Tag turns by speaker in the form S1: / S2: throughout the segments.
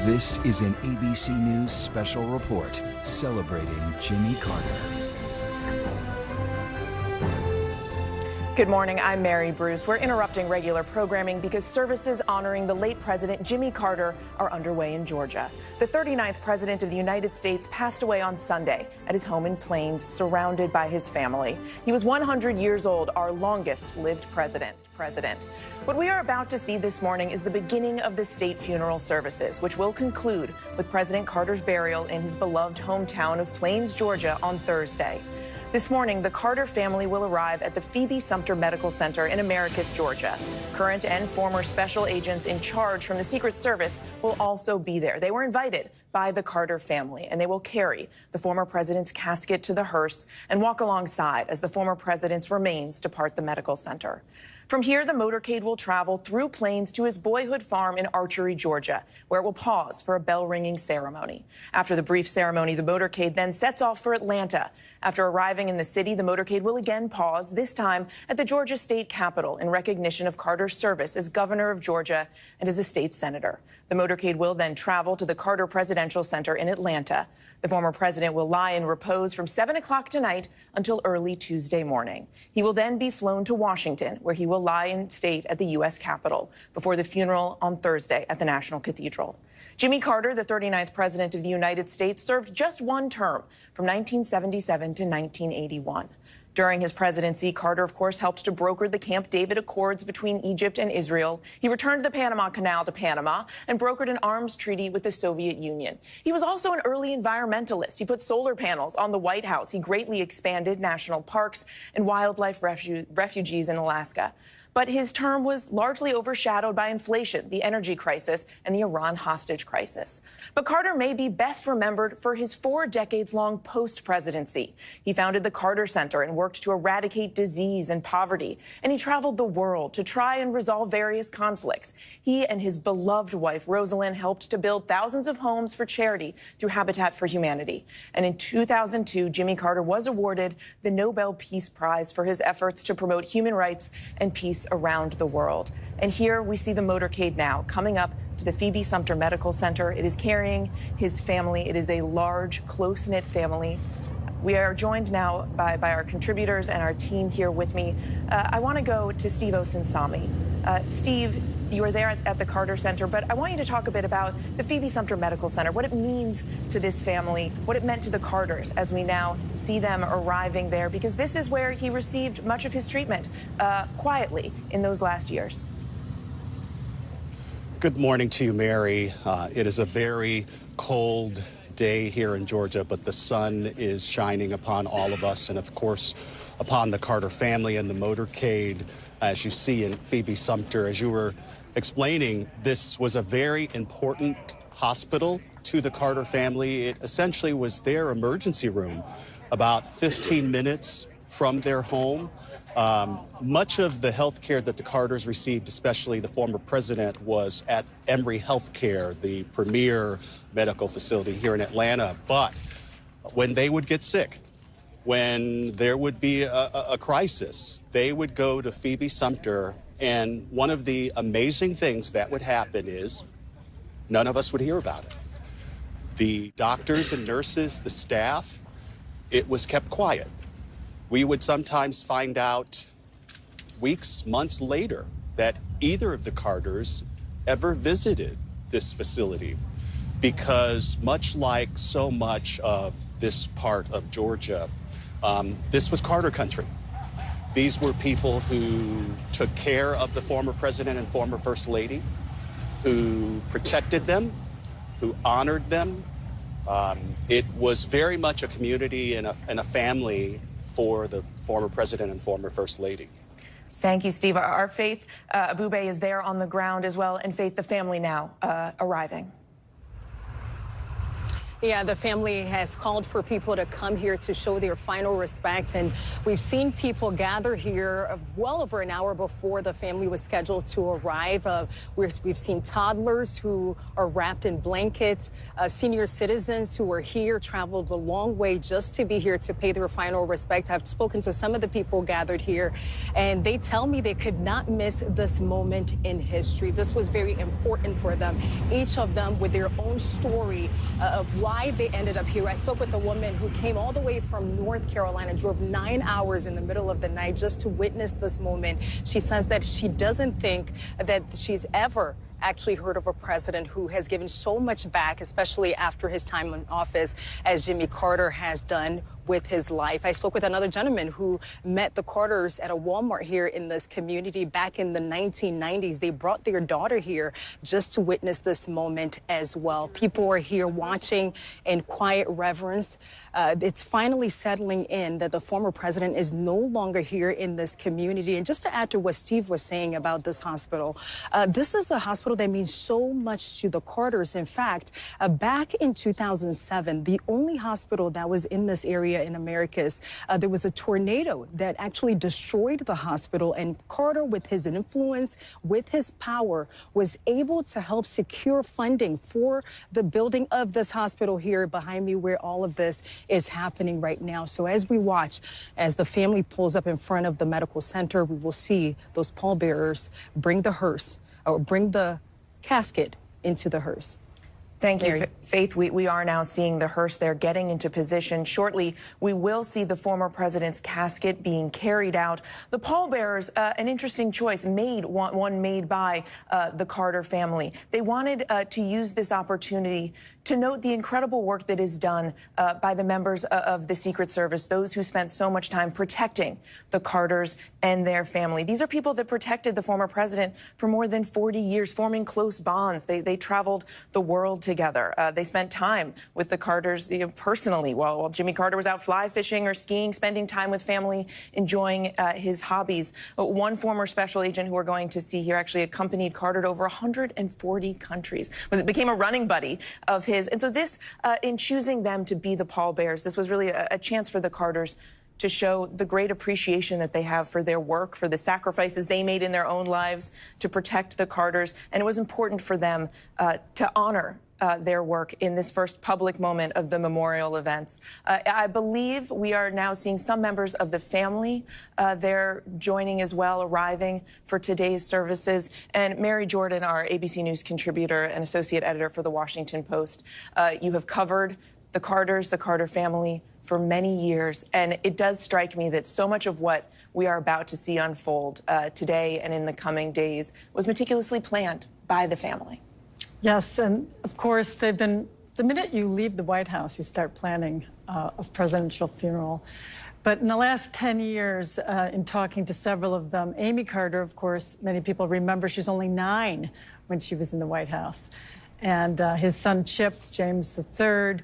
S1: This is an ABC News special report celebrating Jimmy Carter.
S2: Good morning, I'm Mary Bruce. We're interrupting regular programming because services honoring the late President Jimmy Carter are underway in Georgia. The 39th President of the United States passed away on Sunday at his home in Plains, surrounded by his family. He was 100 years old, our longest-lived president. What we are about to see this morning is the beginning of the state funeral services, which will conclude with President Carter's burial in his beloved hometown of Plains, Georgia, on Thursday. This morning, the Carter family will arrive at the Phoebe Sumter Medical Center in Americus, Georgia. Current and former special agents in charge from the Secret Service will also be there. They were invited by the Carter family, and they will carry the former president's casket to the hearse and walk alongside as the former president's remains depart the medical center. From here, the motorcade will travel through Plains to his boyhood farm in Archery, Georgia, where it will pause for a bell-ringing ceremony. After the brief ceremony, the motorcade then sets off for Atlanta. After arriving in the city, the motorcade will again pause, this time at the Georgia State Capitol, in recognition of Carter's service as governor of Georgia and as a state senator. The motorcade will then travel to the Carter Presidential Center in Atlanta. The former president will lie in repose from 7 o'clock tonight until early Tuesday morning. He will then be flown to Washington, where he will lie in state at the U.S. Capitol before the funeral on Thursday at the National Cathedral. Jimmy Carter, the 39th president of the United States, served just one term from 1977 to 1981. During his presidency, Carter, of course, helped to broker the Camp David Accords between Egypt and Israel. He returned the Panama Canal to Panama and brokered an arms treaty with the Soviet Union. He was also an early environmentalist. He put solar panels on the White House. He greatly expanded national parks and wildlife refuges in Alaska. But his term was largely overshadowed by inflation, the energy crisis, and the Iran hostage crisis. But Carter may be best remembered for his 4 decades-long post-presidency. He founded the Carter Center and worked to eradicate disease and poverty. And he traveled the world to try and resolve various conflicts. He and his beloved wife, Rosalind, helped to build thousands of homes for charity through Habitat for Humanity. And in 2002, Jimmy Carter was awarded the Nobel Peace Prize for his efforts to promote human rights and peace around the world. And here we see the motorcade now coming up to the Phoebe Sumter Medical Center. It is carrying his family. It is a large, close-knit family. We are joined now by our contributors and our team here with me. I want to go to Steve Osunsami. Steve, you were there at the Carter Center, but I want you to talk a bit about the Phoebe Sumter Medical Center, what it means to this family, what it meant to the Carters as we now see them arriving there, because this is where he received much of his treatment quietly in those last years.
S3: Good morning to you, Mary. It is a very cold day here in Georgia, but the sun is shining upon all of us and, of course, upon the Carter family and the motorcade, as you see in Phoebe Sumter. As you were explaining, this was a very important hospital to the Carter family. It essentially was their emergency room, about 15 minutes from their home. Much of the health care that the Carters received, especially the former president, was at Emory Healthcare, the premier medical facility here in Atlanta. But when they would get sick, when there would be a crisis, they would go to Phoebe Sumter. And one of the amazing things that would happen is none of us would hear about it. The doctors and nurses, the staff, it was kept quiet. We would sometimes find out weeks, months later that either of the Carters ever visited this facility, because much like so much of this part of Georgia, this was Carter country. These were people who took care of the former president and former first lady, who protected them, who honored them. It was very much a community and a family for the former president and former first lady.
S2: Thank you, Steve. Our Faith Abube is there on the ground as well, and Faith, the family now arriving.
S4: Yeah, the family has called for people to come here to show their final respect. And we've seen people gather here well over an hour before the family was scheduled to arrive. We've seen toddlers who are wrapped in blankets, senior citizens who are here, traveled a long way just to be here to pay their final respect. I've spoken to some of the people gathered here, and they tell me they could not miss this moment in history. This was very important for them, each of them with their own story of why they ended up here. I spoke with a woman who came all the way from North Carolina, drove 9 hours in the middle of the night just to witness this moment. She says that she doesn't think that she's ever actually heard of a president who has given so much back, especially after his time in office, as Jimmy Carter has done with his life. I spoke with another gentleman who met the Carters at a Walmart here in this community back in the 1990s. They brought their daughter here just to witness this moment as well. People are here watching in quiet reverence. It's finally settling in that the former president is no longer here in this community. And just to add to what Steve was saying about this hospital, this is a hospital that means so much to the Carters. In fact, back in 2007, the only hospital that was in this area in Americus, there was a tornado that actually destroyed the hospital, and Carter, with his influence, with his power, was able to help secure funding for the building of this hospital here behind me, where all of this is happening right now. So as we watch, as the family pulls up in front of the medical center, we will see those pallbearers bring the hearse, or bring the casket into the hearse.
S2: Thank you, Faith. We are now seeing the hearse there getting into position. Shortly, we will see the former president's casket being carried out. The pallbearers, an interesting choice, one made by the Carter family. They wanted to use this opportunity to note the incredible work that is done by the members of the Secret Service, those who spent so much time protecting the Carters and their family. These are people that protected the former president for more than 40 years, forming close bonds. They traveled the world together. They spent time with the Carters personally while Jimmy Carter was out fly fishing or skiing, spending time with family, enjoying his hobbies. One former special agent who we're going to see here actually accompanied Carter to over 140 countries. Became a running buddy of his. And so this, in choosing them to be the pallbearers, this was really a chance for the Carters to show the great appreciation that they have for their work, for the sacrifices they made in their own lives to protect the Carters. And it was important for them to honor their work in this first public moment of the memorial events. I believe we are now seeing some members of the family there joining as well, arriving for today's services. And Mary Jordan, our ABC News contributor and associate editor for The Washington Post, you have covered the Carters, the Carter family, for many years. And it does strike me that so much of what we are about to see unfold today and in the coming days was meticulously planned by the family.
S5: Yes, and of course, they've been, the minute you leave the White House, you start planning a presidential funeral. But in the last 10 years, in talking to several of them, Amy Carter, of course, many people remember she was only 9 when she was in the White House. And his son, Chip, James III,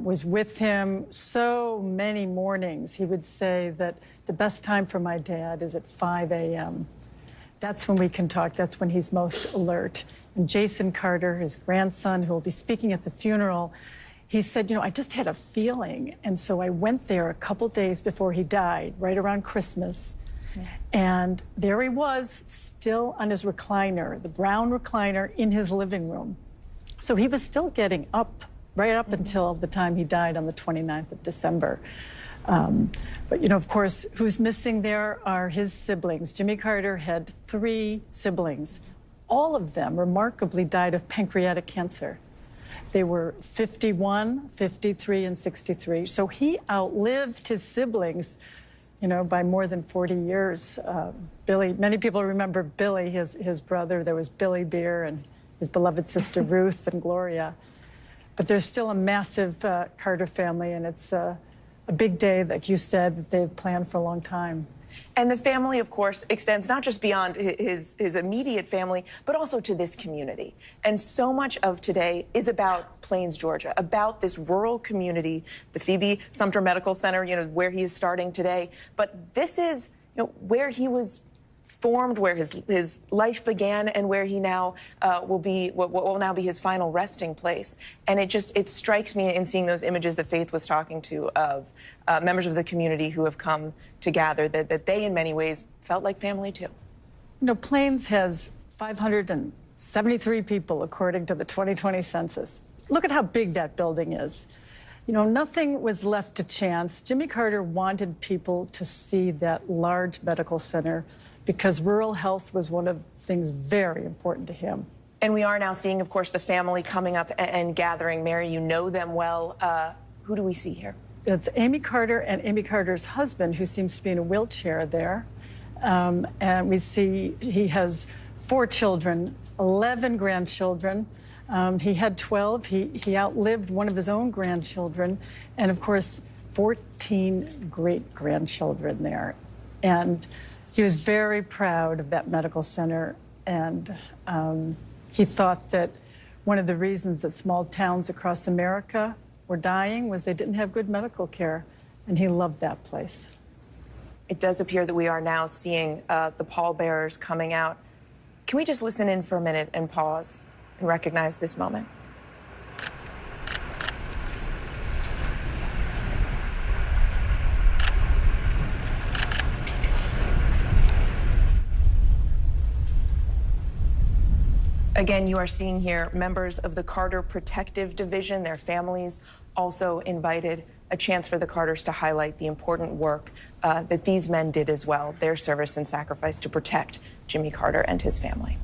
S5: was with him so many mornings. He would say that the best time for my dad is at 5 a.m. That's when we can talk. That's when he's most alert. And Jason Carter, his grandson, who will be speaking at the funeral, he said, you know, I just had a feeling. And so I went there a couple days before he died, right around Christmas. Yeah. And there he was, still on his recliner, the brown recliner in his living room. So he was still getting up, right up until the time he died on the 29th of December. But, you know, of course, who's missing there are his siblings. Jimmy Carter had 3 siblings. All of them remarkably died of pancreatic cancer. They were 51, 53, and 63. So he outlived his siblings, you know, by more than 40 years. Billy, many people remember Billy, his brother. There was Billy Beer and his beloved sister Ruth and Gloria. But there's still a massive Carter family, and it's a big day, like you said, that they've planned for a long time.
S2: And the family, of course, extends not just beyond his immediate family, but also to this community. And so much of today is about Plains, Georgia, about this rural community, the Phoebe Sumter Medical Center, you know, where he is starting today. But this is, you know, where he was formed, where his life began, and where he now will be, what will now be his final resting place. And it strikes me in seeing those images that Faith was talking to of members of the community who have come to gather that they, in many ways, felt like family too.
S5: You know, Plains has 573 people, according to the 2020 census. Look at how big that building is. You know, nothing was left to chance. Jimmy Carter wanted people to see that large medical center because rural health was one of the things very important to him.
S2: And we are now seeing, of course, the family coming up and gathering. Mary, you know them well. Who do we see here?
S5: It's Amy Carter and Amy Carter's husband, who seems to be in a wheelchair there. And we see he has 4 children, 11 grandchildren. He had 12. He outlived one of his own grandchildren, and of course, 14 great-grandchildren there. And he was very proud of that medical center, and he thought that one of the reasons that small towns across America were dying was they didn't have good medical care, and he loved that place.
S2: It does appear that we are now seeing the pallbearers coming out. Can we just listen in for a minute and pause and recognize this moment? Again, you are seeing here members of the Carter Protective Division, their families also invited, a chance for the Carters to highlight the important work that these men did as well, their service and sacrifice to protect Jimmy Carter and his family.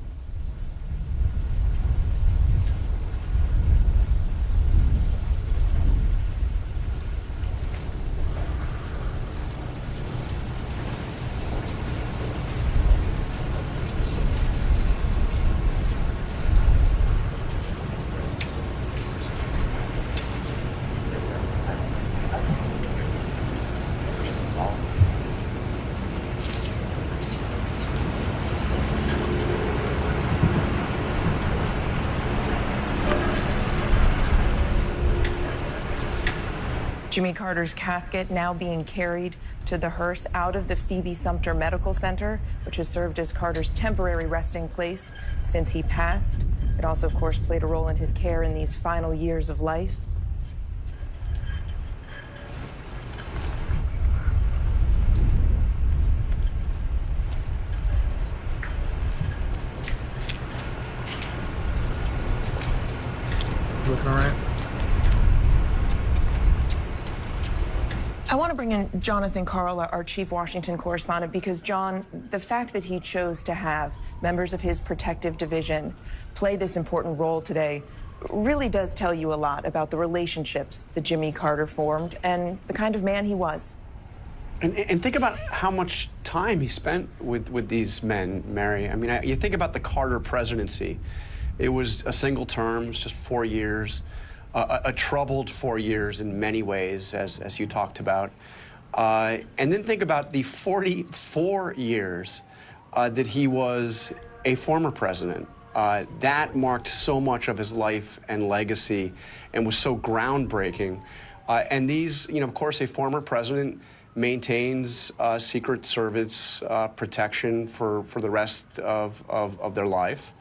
S2: Jimmy Carter's casket now being carried to the hearse out of the Phoebe Sumter Medical Center, which has served as Carter's temporary resting place since he passed. It also, of course, played a role in his care in these final years of life.
S6: Looking all right?
S2: I want to bring in Jonathan Karl, our chief Washington correspondent, because, John, the fact that he chose to have members of his protective division play this important role today really does tell you a lot about the relationships that Jimmy Carter formed and the kind of man he was.
S7: And think about how much time he spent with these men, Mary. I mean, you think about the Carter presidency. It was a single term, it was just 4 years. A troubled 4 years in many ways, as you talked about. And then think about the 44 years that he was a former president. That marked so much of his life and legacy and was so groundbreaking. And these, of course, a former president maintains Secret Service protection for the rest of their life.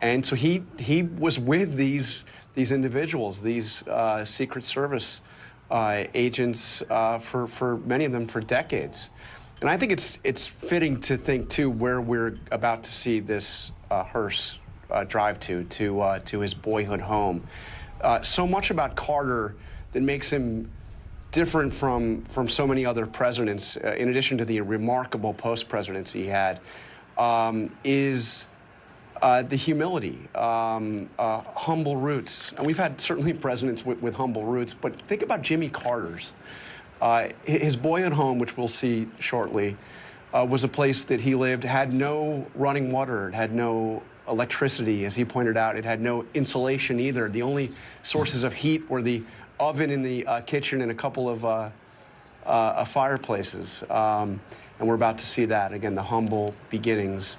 S7: And so he was with these individuals, these Secret Service agents, for many of them for decades. And I think it's fitting to think, too, where we're about to see this hearse drive to his boyhood home. So much about Carter that makes him different from so many other presidents, in addition to the remarkable post-presidency he had, is the humility, humble roots. And we've had certainly presidents with humble roots, but think about Jimmy Carter's. His boyhood home, which we'll see shortly, was a place that he lived, had no running water, it had no electricity, as he pointed out. It had no insulation either. The only sources of heat were the oven in the kitchen and a couple of fireplaces. And we're about to see that, again, the humble beginnings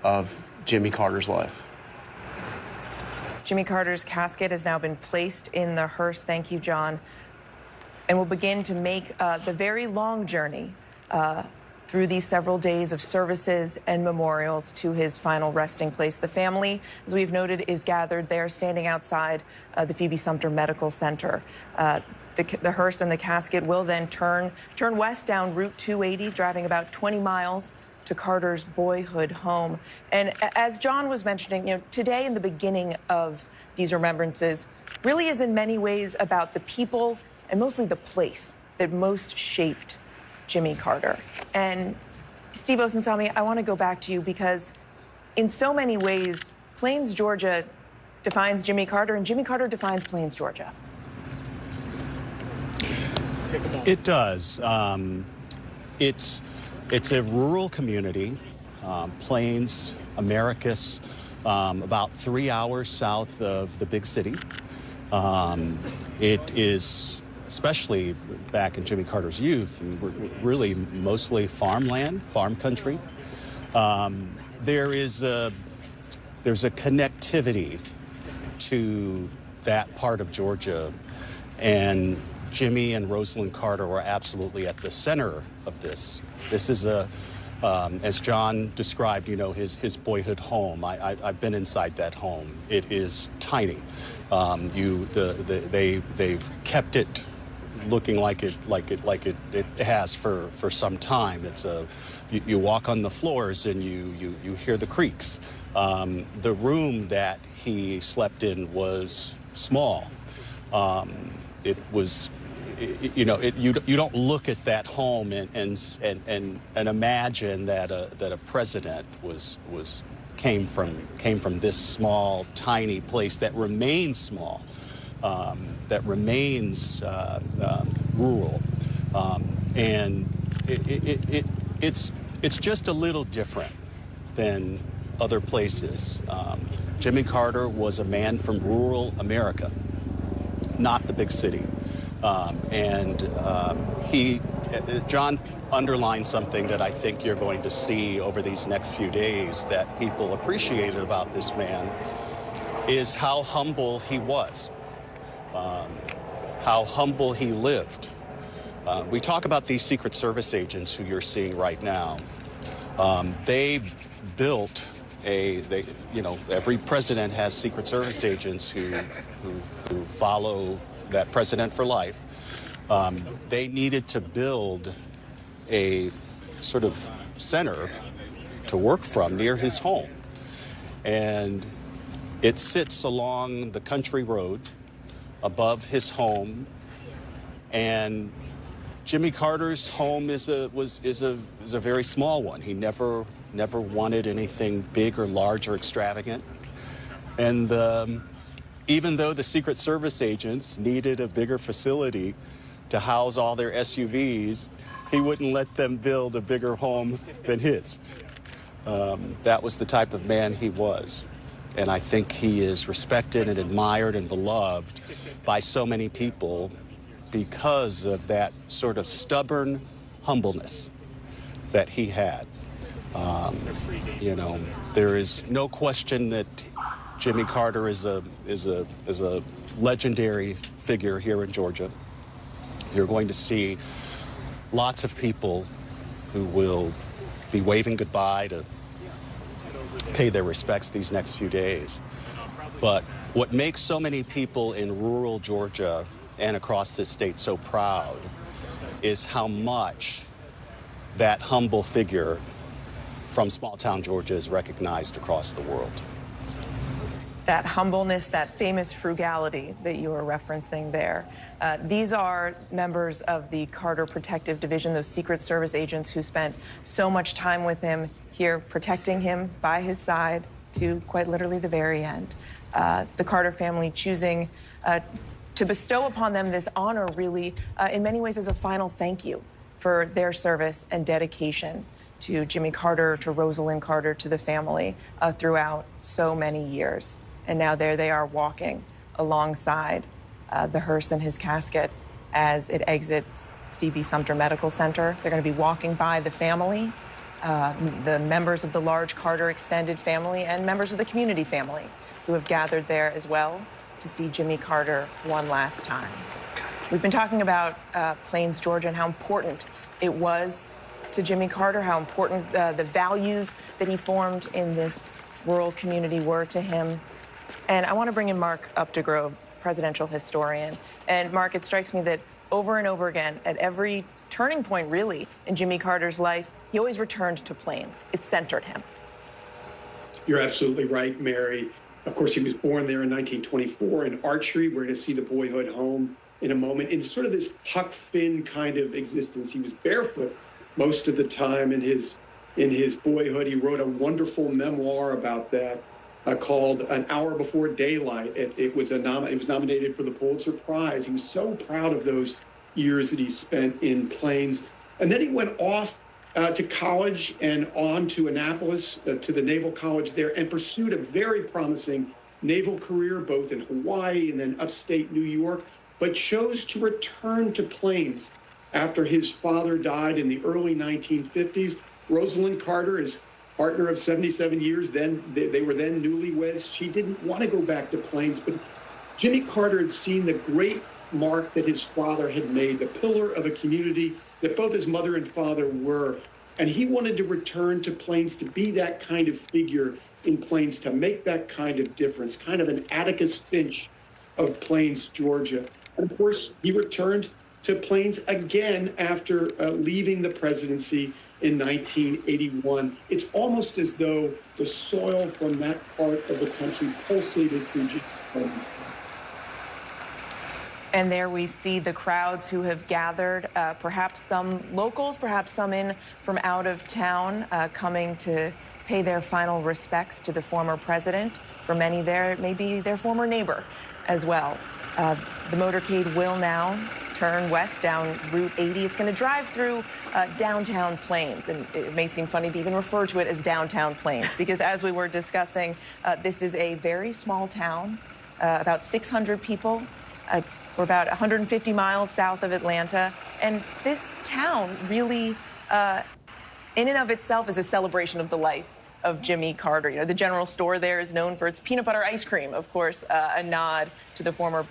S7: of Jimmy Carter's life.
S2: Jimmy Carter's casket has now been placed in the hearse. Thank you, John. And we'll begin to make the very long journey through these several days of services and memorials to his final resting place. The family, as we've noted, is gathered there, standing outside the Phoebe Sumter Medical Center. The hearse and the casket will then turn west down Route 280, driving about 20 miles to Carter's boyhood home. And as John was mentioning, today in the beginning of these remembrances really is in many ways about the people and mostly the place that most shaped Jimmy Carter. And Steve Osunsami, I want to go back to you because in so many ways, Plains, Georgia defines Jimmy Carter and Jimmy Carter defines Plains, Georgia.
S3: It does. It's a rural community, Plains, Americus, about 3 hours south of the big city. It is, especially back in Jimmy Carter's youth, and really mostly farmland, farm country. There's a connectivity to that part of Georgia, and Jimmy and Rosalind Carter were absolutely at the center of this. This is as John described, his boyhood home. I've been inside that home. It is tiny. They've kept it looking like it has for some time. It's you walk on the floors and you hear the creaks. The room that he slept in was small. It was, you don't look at that home and imagine that a president came from this small, tiny place that remains small, that remains rural, and it's just a little different than other places. Jimmy Carter was a man from rural America, not the big city. John underlined something that I think you're going to see over these next few days that people appreciated about this man is how humble he was, how humble he lived. We talk about these Secret Service agents who you're seeing right now. They built every president has Secret Service agents who follow that president for life. They needed to build a sort of center to work from near his home. And it sits along the country road above his home. And Jimmy Carter's home is a very small one. He never wanted anything big or large or extravagant. And even though the Secret Service agents needed a bigger facility to house all their SUVs, he wouldn't let them build a bigger home than his. That was the type of man he was. And I think he is respected and admired and beloved by so many people because of that sort of stubborn humbleness that he had. There is no question that Jimmy Carter is a legendary figure here in Georgia. You're going to see lots of people who will be waving goodbye to pay their respects these next few days. But what makes so many people in rural Georgia and across this state so proud is how much that humble figure from small-town Georgia is recognized across the world.
S2: That humbleness, that famous frugality that you were referencing there. These are members of the Carter Protective Division, those Secret Service agents who spent so much time with him here, protecting him by his side to quite literally the very end. The Carter family choosing to bestow upon them this honor really, in many ways, as a final thank you for their service and dedication to Jimmy Carter, to Rosalind Carter, to the family throughout so many years. And now there they are walking alongside the hearse and his casket as it exits Phoebe Sumter Medical Center. They're going to be walking by the family, the members of the large Carter extended family, and members of the community family who have gathered there as well to see Jimmy Carter one last time. We've been talking about Plains, Georgia, and how important it was to Jimmy Carter, how important the values that he formed in this rural community were to him. And I want to bring in Mark Updegrove, presidential historian. And Mark, it strikes me that over and over again, at every turning point, really, in Jimmy Carter's life, he always returned to Plains. It centered him.
S6: You're absolutely right, Mary. Of course, he was born there in 1924 in Archery. We're going to see the boyhood home in a moment. In sort of this Huck Finn kind of existence, he was barefoot most of the time in his boyhood. He wrote a wonderful memoir about that called An Hour Before Daylight. It was nominated for the Pulitzer Prize. He was so proud of those years that he spent in Plains. And then he went off to college and on to Annapolis, to the Naval College there, and pursued a very promising naval career, both in Hawaii and then upstate New York, but chose to return to Plains after his father died in the early 1950s. Rosalind Carter, his partner of 77 years, then they were then newlyweds. She didn't want to go back to Plains, but Jimmy Carter had seen the great mark that his father had made, the pillar of a community that both his mother and father were. And he wanted to return to Plains to be that kind of figure in Plains, to make that kind of difference, kind of an Atticus Finch of Plains, Georgia. And of course, he returned to Plains again after leaving the presidency in 1981. It's almost as though the soil from that part of the country pulsated through Jimmy Carter.
S2: And there we see the crowds who have gathered, perhaps some locals, perhaps some in from out of town, coming to pay their final respects to the former president. For many there, it may be their former neighbor as well. The motorcade will now turn west down Route 80. It's going to drive through downtown Plains, and it may seem funny to even refer to it as downtown Plains, because as we were discussing, this is a very small town, about 600 people. We're about 150 miles south of Atlanta, and this town really, in and of itself, is a celebration of the life of Jimmy Carter. You know, the general store there is known for its peanut butter ice cream, of course, a nod to the former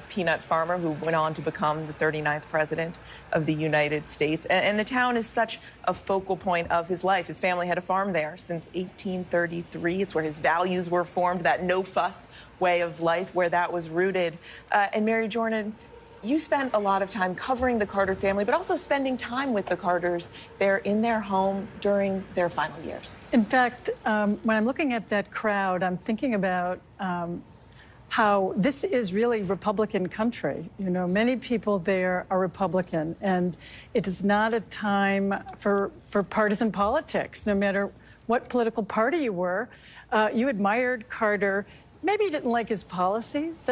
S2: peanut farmer who went on to become the 39th president of the United States. And the town is such a focal point of his life. His family had a farm there since 1833. It's where his values were formed, that no-fuss way of life, where that was rooted. And Mary Jordan, you spent a lot of time covering the Carter family, but also spending time with the Carters there in their home during their final years.
S5: In fact, when I'm looking at that crowd, I'm thinking about how this is really Republican country. You know, many people there are Republican, and it is not a time for partisan politics. No matter what political party you were, you admired Carter. Maybe you didn't like his policies,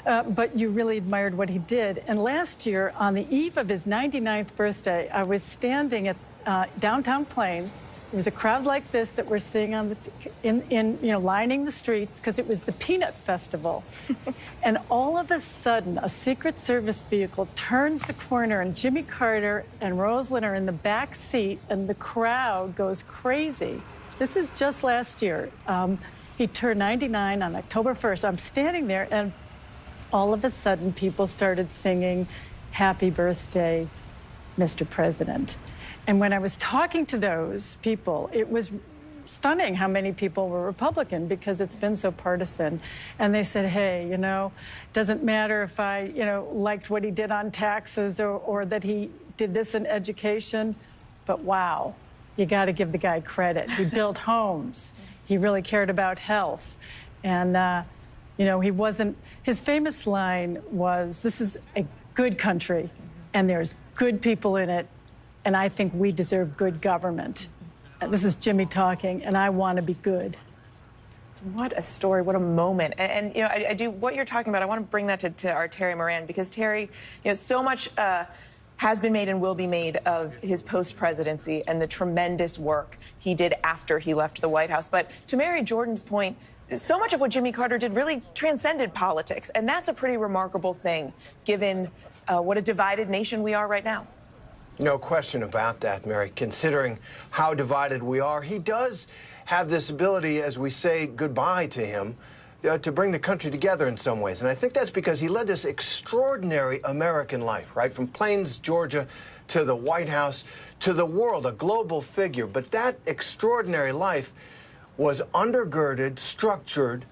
S5: but you really admired what he did. And last year, on the eve of his 99th birthday, I was standing at downtown Plains. There was a crowd like this that we're seeing on lining the streets, because it was the Peanut Festival. And all of a sudden, a Secret Service vehicle turns the corner, and Jimmy Carter and Rosalind are in the back seat, and the crowd goes crazy. This is just last year. He turned 99 on October 1st. I'm standing there, and all of a sudden, people started singing, "Happy Birthday, Mr. President." And when I was talking to those people, it was stunning how many people were Republican, because it's been so partisan. And they said, hey, you know, doesn't matter if I, liked what he did on taxes or that he did this in education, but wow, you got to give the guy credit. He built homes. He really cared about health. And, he wasn't, his famous line was, this is a good country, and there's good people in it, and I think we deserve good government. And this is Jimmy talking, and I want to be good.
S2: What a story, what a moment. And I do, what you're talking about, I want to bring that to our Terry Moran, because Terry, so much has been made and will be made of his post-presidency and the tremendous work he did after he left the White House. But to Mary Jordan's point, so much of what Jimmy Carter did really transcended politics. And that's a pretty remarkable thing, given what a divided nation we are right now.
S8: No question about that, Mary. Considering how divided we are, he does have this ability, as we say goodbye to him, to bring the country together in some ways. And I think that's because he led this extraordinary American life, right? From Plains, Georgia, to the White House, to the world, a global figure. But that extraordinary life was undergirded, structured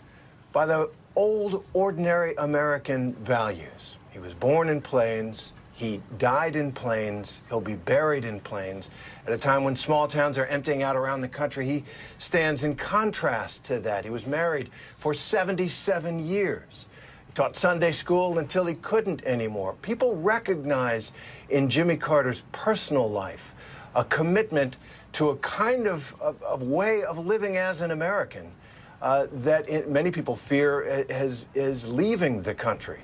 S8: by the old, ordinary American values. He was born in Plains. He died in Plains. He'll be buried in Plains. At a time when small towns are emptying out around the country, he stands in contrast to that. He was married for 77 years. He taught Sunday school until he couldn't anymore. People recognize in Jimmy Carter's personal life a commitment to a kind of way of living as an American that many people fear is leaving the country.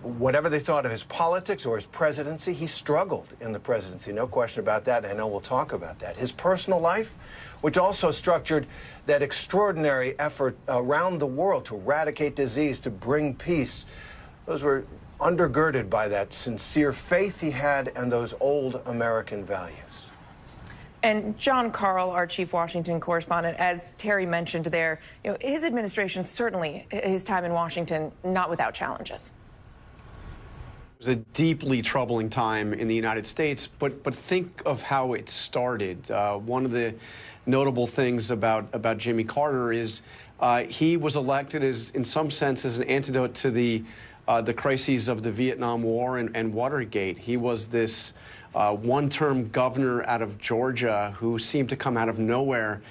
S8: Whatever they thought of his politics or his presidency, he struggled in the presidency, no question about that. I know we'll talk about that. His personal life, which also structured that extraordinary effort around the world to eradicate disease, to bring peace, those were undergirded by that sincere faith he had and those old American values.
S2: And John Karl, our chief Washington correspondent, as Terry mentioned there, his administration, certainly his time in Washington, not without challenges.
S7: It was a deeply troubling time in the United States, but think of how it started. One of the notable things about Jimmy Carter is he was elected as, in some sense, as an antidote to the crises of the Vietnam War and Watergate. He was this one-term governor out of Georgia who seemed to come out of nowhere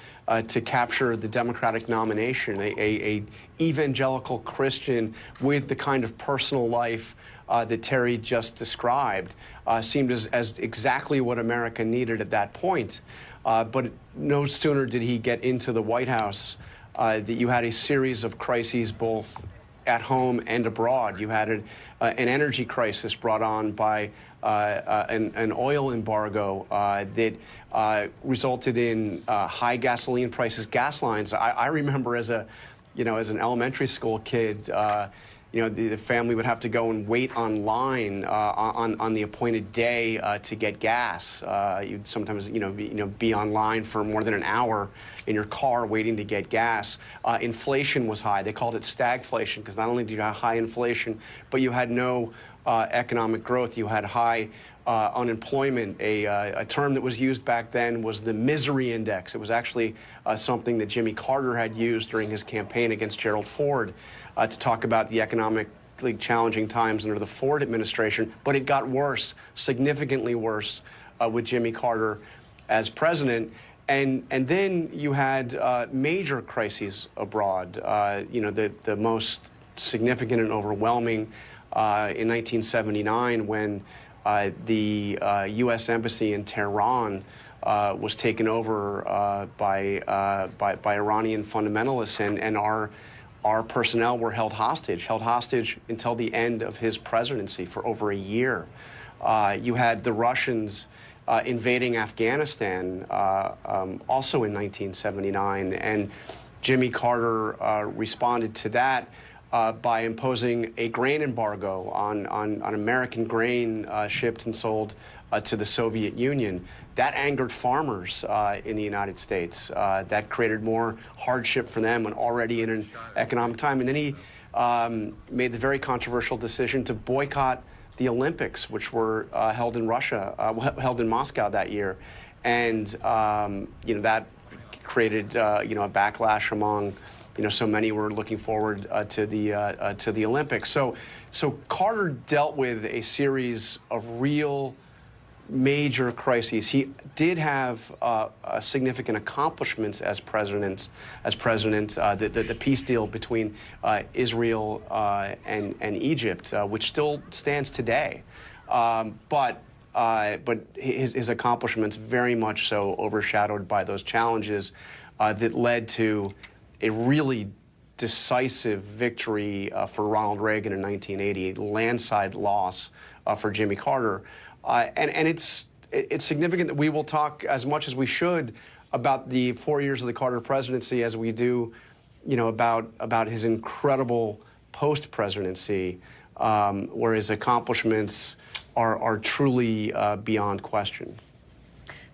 S7: to capture the Democratic nomination, a evangelical Christian with the kind of personal life that Terry just described, seemed as exactly what America needed at that point. But no sooner did he get into the White House that you had a series of crises both at home and abroad. You had an energy crisis brought on by an oil embargo that resulted in high gasoline prices, gas lines. I remember as an elementary school kid, the family would have to go and wait online on the appointed day to get gas. You'd sometimes, be online for more than an hour in your car waiting to get gas. Inflation was high. They called it stagflation because not only did you have high inflation, but you had no economic growth. You had high unemployment. A term that was used back then was the misery index. It was actually something that Jimmy Carter had used during his campaign against Gerald Ford to talk about the economically challenging times under the Ford administration. But it got worse, significantly worse, with Jimmy Carter as president. And then you had major crises abroad. The most significant and overwhelming in 1979 when the U.S. Embassy in Tehran was taken over by Iranian fundamentalists, and our personnel were held hostage until the end of his presidency for over a year. You had the Russians invading Afghanistan also in 1979, and Jimmy Carter responded to that by imposing a grain embargo on American grain shipped and sold to the Soviet Union. That angered farmers in the United States. That created more hardship for them when already in an economic time. And then he made the very controversial decision to boycott the Olympics, which were held in Russia, held in Moscow that year. And, that created, a backlash among so many were looking forward to the Olympics. So Carter dealt with a series of real major crises. He did have significant accomplishments as president. The peace deal between Israel and Egypt, which still stands today, but his accomplishments very much so overshadowed by those challenges that led to a really decisive victory for Ronald Reagan in 1980, a landslide loss for Jimmy Carter. And it's significant that we will talk as much as we should about the 4 years of the Carter presidency as we do, about his incredible post-presidency, where his accomplishments are truly beyond question.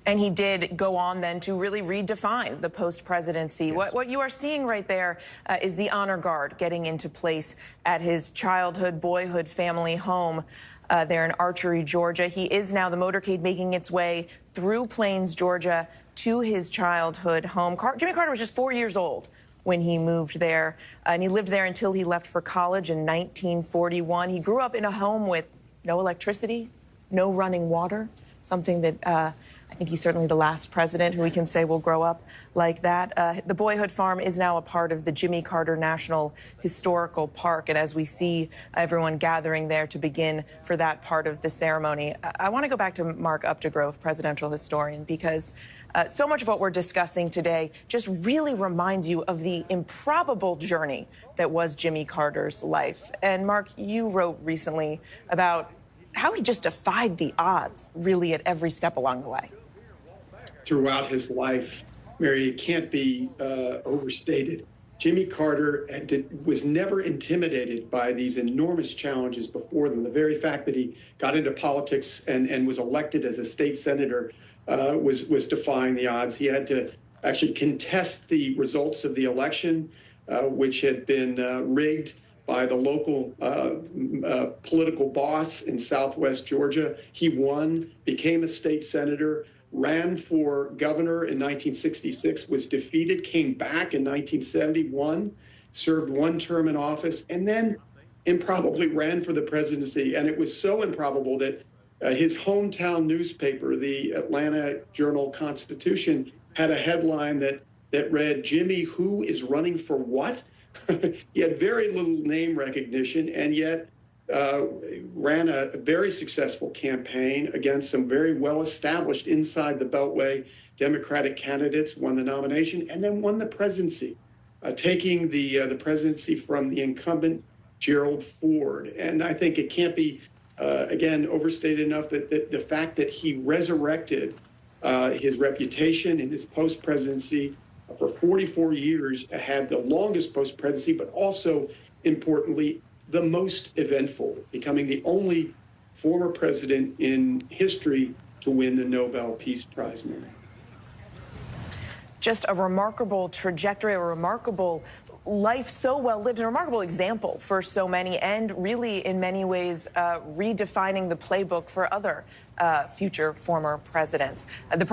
S2: And he did go on then to really redefine the post-presidency.
S7: Yes.
S2: What you are seeing right there is the honor guard getting into place at his childhood, boyhood family home there in Archery, Georgia. He is now the motorcade making its way through Plains, Georgia to his childhood home. Jimmy Carter was just 4 years old when he moved there, and he lived there until he left for college in 1941. He grew up in a home with no electricity, no running water, something that I think he's certainly the last president who we can say will grow up like that. The Boyhood Farm is now a part of the Jimmy Carter National Historical Park, and as we see everyone gathering there to begin for that part of the ceremony, I want to go back to Mark Updegrove, presidential historian, because so much of what we're discussing today just really reminds you of the improbable journey that was Jimmy Carter's life. And Mark, you wrote recently about how he just defied the odds, really, at every step along the way.
S6: Throughout his life, Mary, it can't be overstated. Jimmy Carter was never intimidated by these enormous challenges before them. The very fact that he got into politics and was elected as a state senator was defying the odds. He had to actually contest the results of the election, which had been rigged by the local political boss in Southwest Georgia. He won, became a state senator, ran for governor in 1966, was defeated, came back in 1971, served one term in office, and then improbably ran for the presidency. And it was so improbable that his hometown newspaper, the Atlanta Journal-Constitution, had a headline that read, "Jimmy, who is running for what?" He had very little name recognition, and yet ran a very successful campaign against some very well-established inside the Beltway Democratic candidates, won the nomination, and then won the presidency, taking the presidency from the incumbent Gerald Ford. And I think it can't be, again, overstated enough that the fact that he resurrected his reputation in his post-presidency for 44 years, had the longest post-presidency, but also, importantly, the most eventful, becoming the only former president in history to win the Nobel Peace Prize, Mary.
S2: Just a remarkable trajectory, a remarkable life, so well lived, a remarkable example for so many, and really, in many ways, redefining the playbook for other future former presidents. The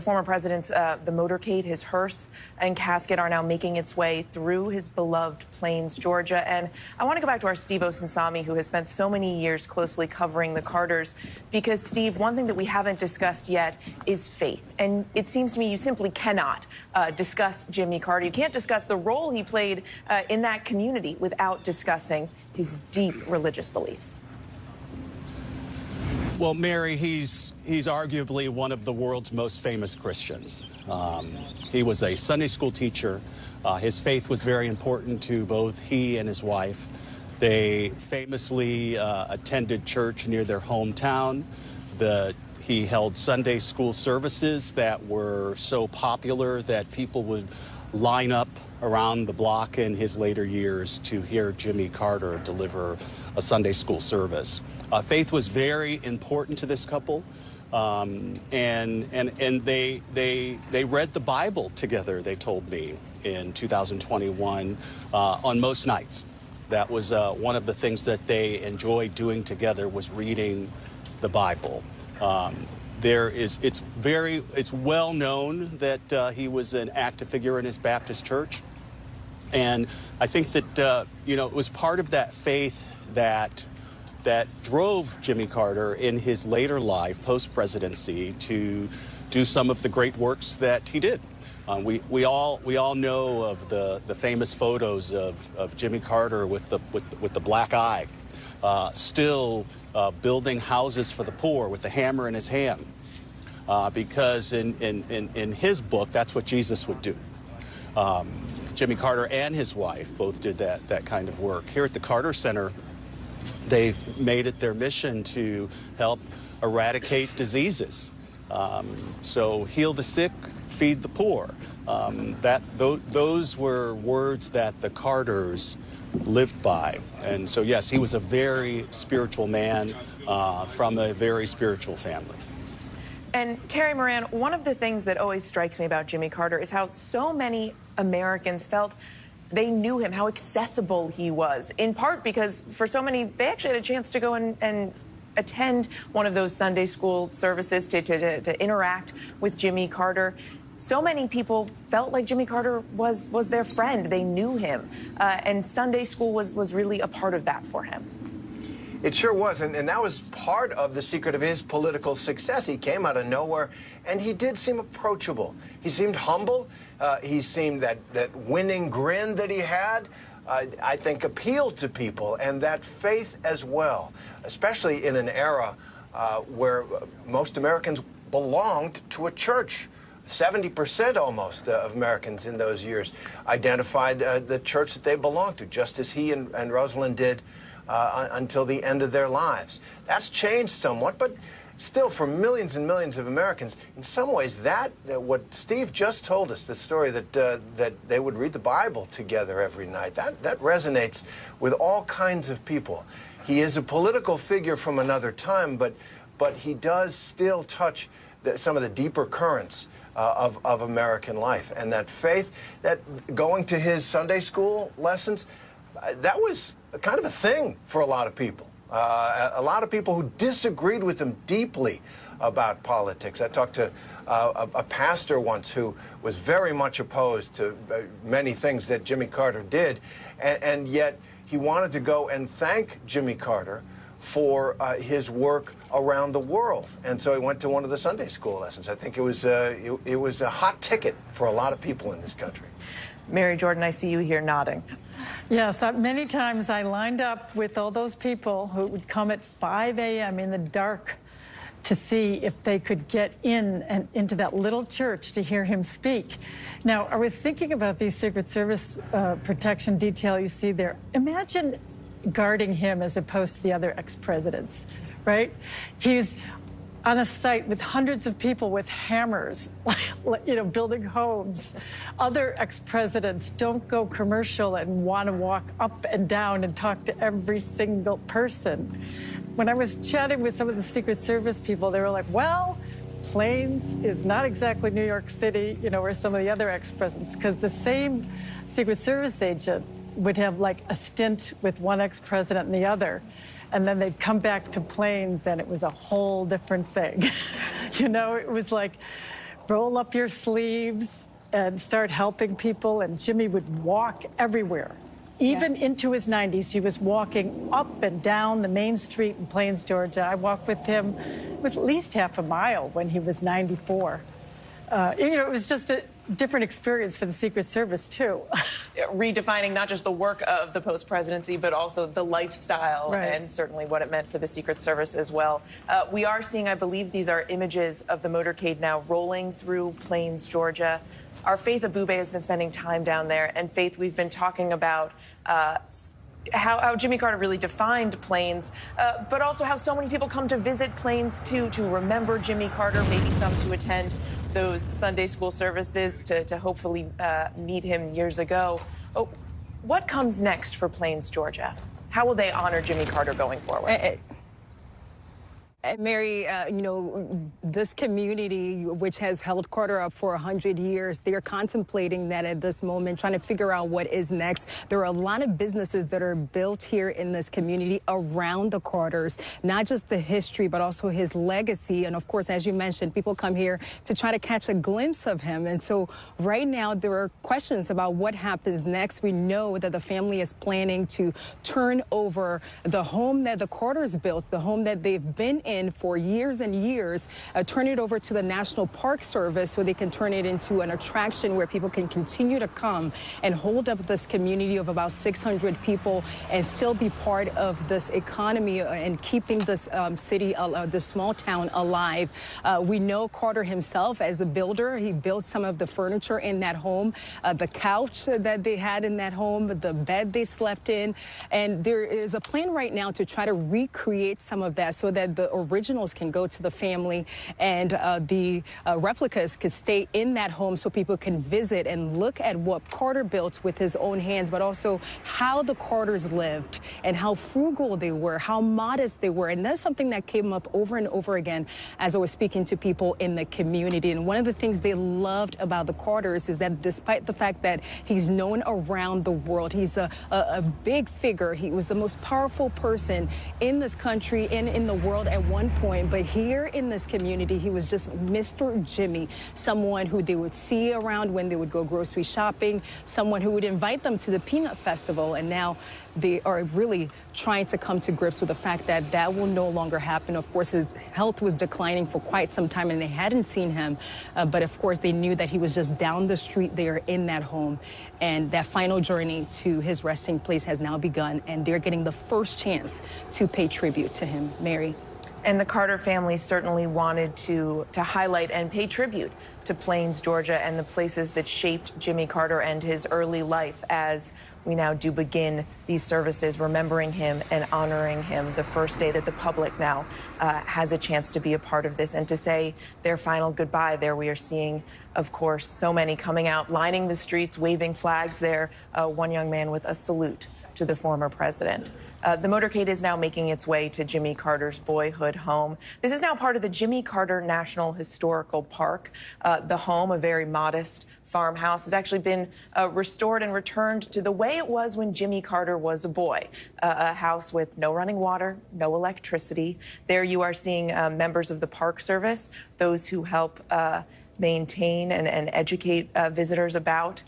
S2: former president's, the motorcade, his hearse and casket are now making its way through his beloved Plains, Georgia. And I want to go back to our Steve Osunsami, who has spent so many years closely covering the Carters, because, Steve, one thing that we haven't discussed yet is faith. And it seems to me you simply cannot discuss Jimmy Carter. You can't discuss the role he played in that community without discussing his deep religious beliefs.
S3: Well, Mary, he's arguably one of the world's most famous Christians. He was a Sunday school teacher. His faith was very important to both he and his wife. They famously attended church near their hometown. He held Sunday school services that were so popular that people would line up around the block in his later years to hear Jimmy Carter deliver a Sunday school service. Faith was very important to this couple, and they read the Bible together, they told me, in 2021 on most nights. That was one of the things that they enjoyed doing together, was reading the Bible. It's well known that he was an active figure in his Baptist church, and I think that it was part of that faith that drove Jimmy Carter in his later life, post-presidency, to do some of the great works that he did. We all know of the famous photos of Jimmy Carter with the black eye, still building houses for the poor with the hammer in his hand, because in his book, that's what Jesus would do. Jimmy Carter and his wife both did that kind of work. Here at the Carter Center, they've made it their mission to help eradicate diseases. So heal the sick, feed the poor. Those were words that the Carters lived by. And so, yes, he was a very spiritual man from a very spiritual family.
S2: And Terry Moran, one of the things that always strikes me about Jimmy Carter is how so many Americans felt they knew him, how accessible he was, in part because for so many, they actually had a chance to go and attend one of those Sunday school services to interact with Jimmy Carter. So many people felt like Jimmy Carter was their friend. They knew him. And Sunday school was really a part of that for him.
S8: It sure was, and that was part of the secret of his political success. He came out of nowhere, and he did seem approachable. He seemed humble. He seemed that winning grin that he had, I think, appealed to people, and that faith as well, especially in an era where most Americans belonged to a church. 70% almost of Americans in those years identified the church that they belonged to, just as he and Rosalind did until the end of their lives. That's changed somewhat, but still, for millions and millions of Americans, in some ways, what Steve just told us, the story that they would read the Bible together every night, that resonates with all kinds of people. He is a political figure from another time, but he does still touch some of the deeper currents of American life. And that faith, that going to his Sunday school lessons, that was kind of a thing for a lot of people. A lot of people who disagreed with him deeply about politics. I talked to a pastor once who was very much opposed to many things that Jimmy Carter did, and yet he wanted to go and thank Jimmy Carter for his work around the world. And so he went to one of the Sunday school lessons. I think it was a hot ticket for a lot of people in this country.
S2: Mary Jordan, I see you here nodding.
S5: Yes, many times I lined up with all those people who would come at 5 a.m. in the dark to see if they could get in and into that little church to hear him speak. Now, I was thinking about these Secret Service protection detail you see there. Imagine guarding him as opposed to the other ex-presidents, right? He's on a site with hundreds of people with hammers, building homes. Other ex-presidents don't go commercial and want to walk up and down and talk to every single person. When I was chatting with some of the Secret Service people, they were like, well, Plains is not exactly New York City, or some of the other ex-presidents, because the same Secret Service agent would have like a stint with one ex-president and the other. And then they'd come back to Plains, and it was a whole different thing. It was like, roll up your sleeves and start helping people. And Jimmy would walk everywhere. Even into his 90s, he was walking up and down the main street in Plains, Georgia. I walked with him. It was at least half a mile when he was 94. It was just a different experience for the Secret Service, too.
S2: Redefining not just the work of the post-presidency, but also the lifestyle, right, and certainly what it meant for the Secret Service as well. We are seeing, I believe these are images of the motorcade now rolling through Plains, Georgia. Our Faith Abube has been spending time down there. And Faith, we've been talking about how Jimmy Carter really defined Plains, but also how so many people come to visit Plains, too, to remember Jimmy Carter, maybe some to attend those Sunday school services to hopefully meet him years ago. Oh, what comes next for Plains, Georgia? How will they honor Jimmy Carter going forward?
S4: Mary, this community, which has held Carter up for 100 years, they're contemplating that at this moment, trying to figure out what is next. There are a lot of businesses that are built here in this community around the Carters, not just the history, but also his legacy. And of course, as you mentioned, people come here to try to catch a glimpse of him. And so right now, there are questions about what happens next. We know that the family is planning to turn over the home that the Carters built, the home that they've been in for years and years, turn it over to the National Park Service so they can turn it into an attraction where people can continue to come and hold up this community of about 600 people and still be part of this economy and keeping this city, this small town alive. We know Carter himself as a builder. He built some of the furniture in that home, the couch that they had in that home, the bed they slept in. And there is a plan right now to try to recreate some of that so that the originals can go to the family, and the replicas could stay in that home so people can visit and look at what Carter built with his own hands, but also how the Carters lived and how frugal they were, how modest they were. And that's something that came up over and over again as I was speaking to people in the community. And one of the things they loved about the Carters is that despite the fact that he's known around the world, he's a big figure. He was the most powerful person in this country and in the world at one point. But here in this community, he was just Mr. Jimmy, someone who they would see around when they would go grocery shopping, someone who would invite them to the Peanut Festival. And now they are really trying to come to grips with the fact that that will no longer happen. Of course, his health was declining for quite some time, and they hadn't seen him. But of course, they knew that he was just down the street there in that home. And that final journey to his resting place has now begun, and they're getting the first chance to pay tribute to him. Mary.
S2: And the Carter family certainly wanted to highlight and pay tribute to Plains, Georgia, and the places that shaped Jimmy Carter and his early life as we now do begin these services, remembering him and honoring him, the first day that the public now has a chance to be a part of this and to say their final goodbye. There we are seeing, of course, so many coming out, lining the streets, waving flags there. One young man with a salute to the former president. The motorcade is now making its way to Jimmy Carter's boyhood home. This is now part of the Jimmy Carter National Historical Park. The home, a very modest farmhouse, has actually been restored and returned to the way it was when Jimmy Carter was a boy. A house with no running water, no electricity. There you are seeing members of the Park Service, those who help maintain and educate visitors about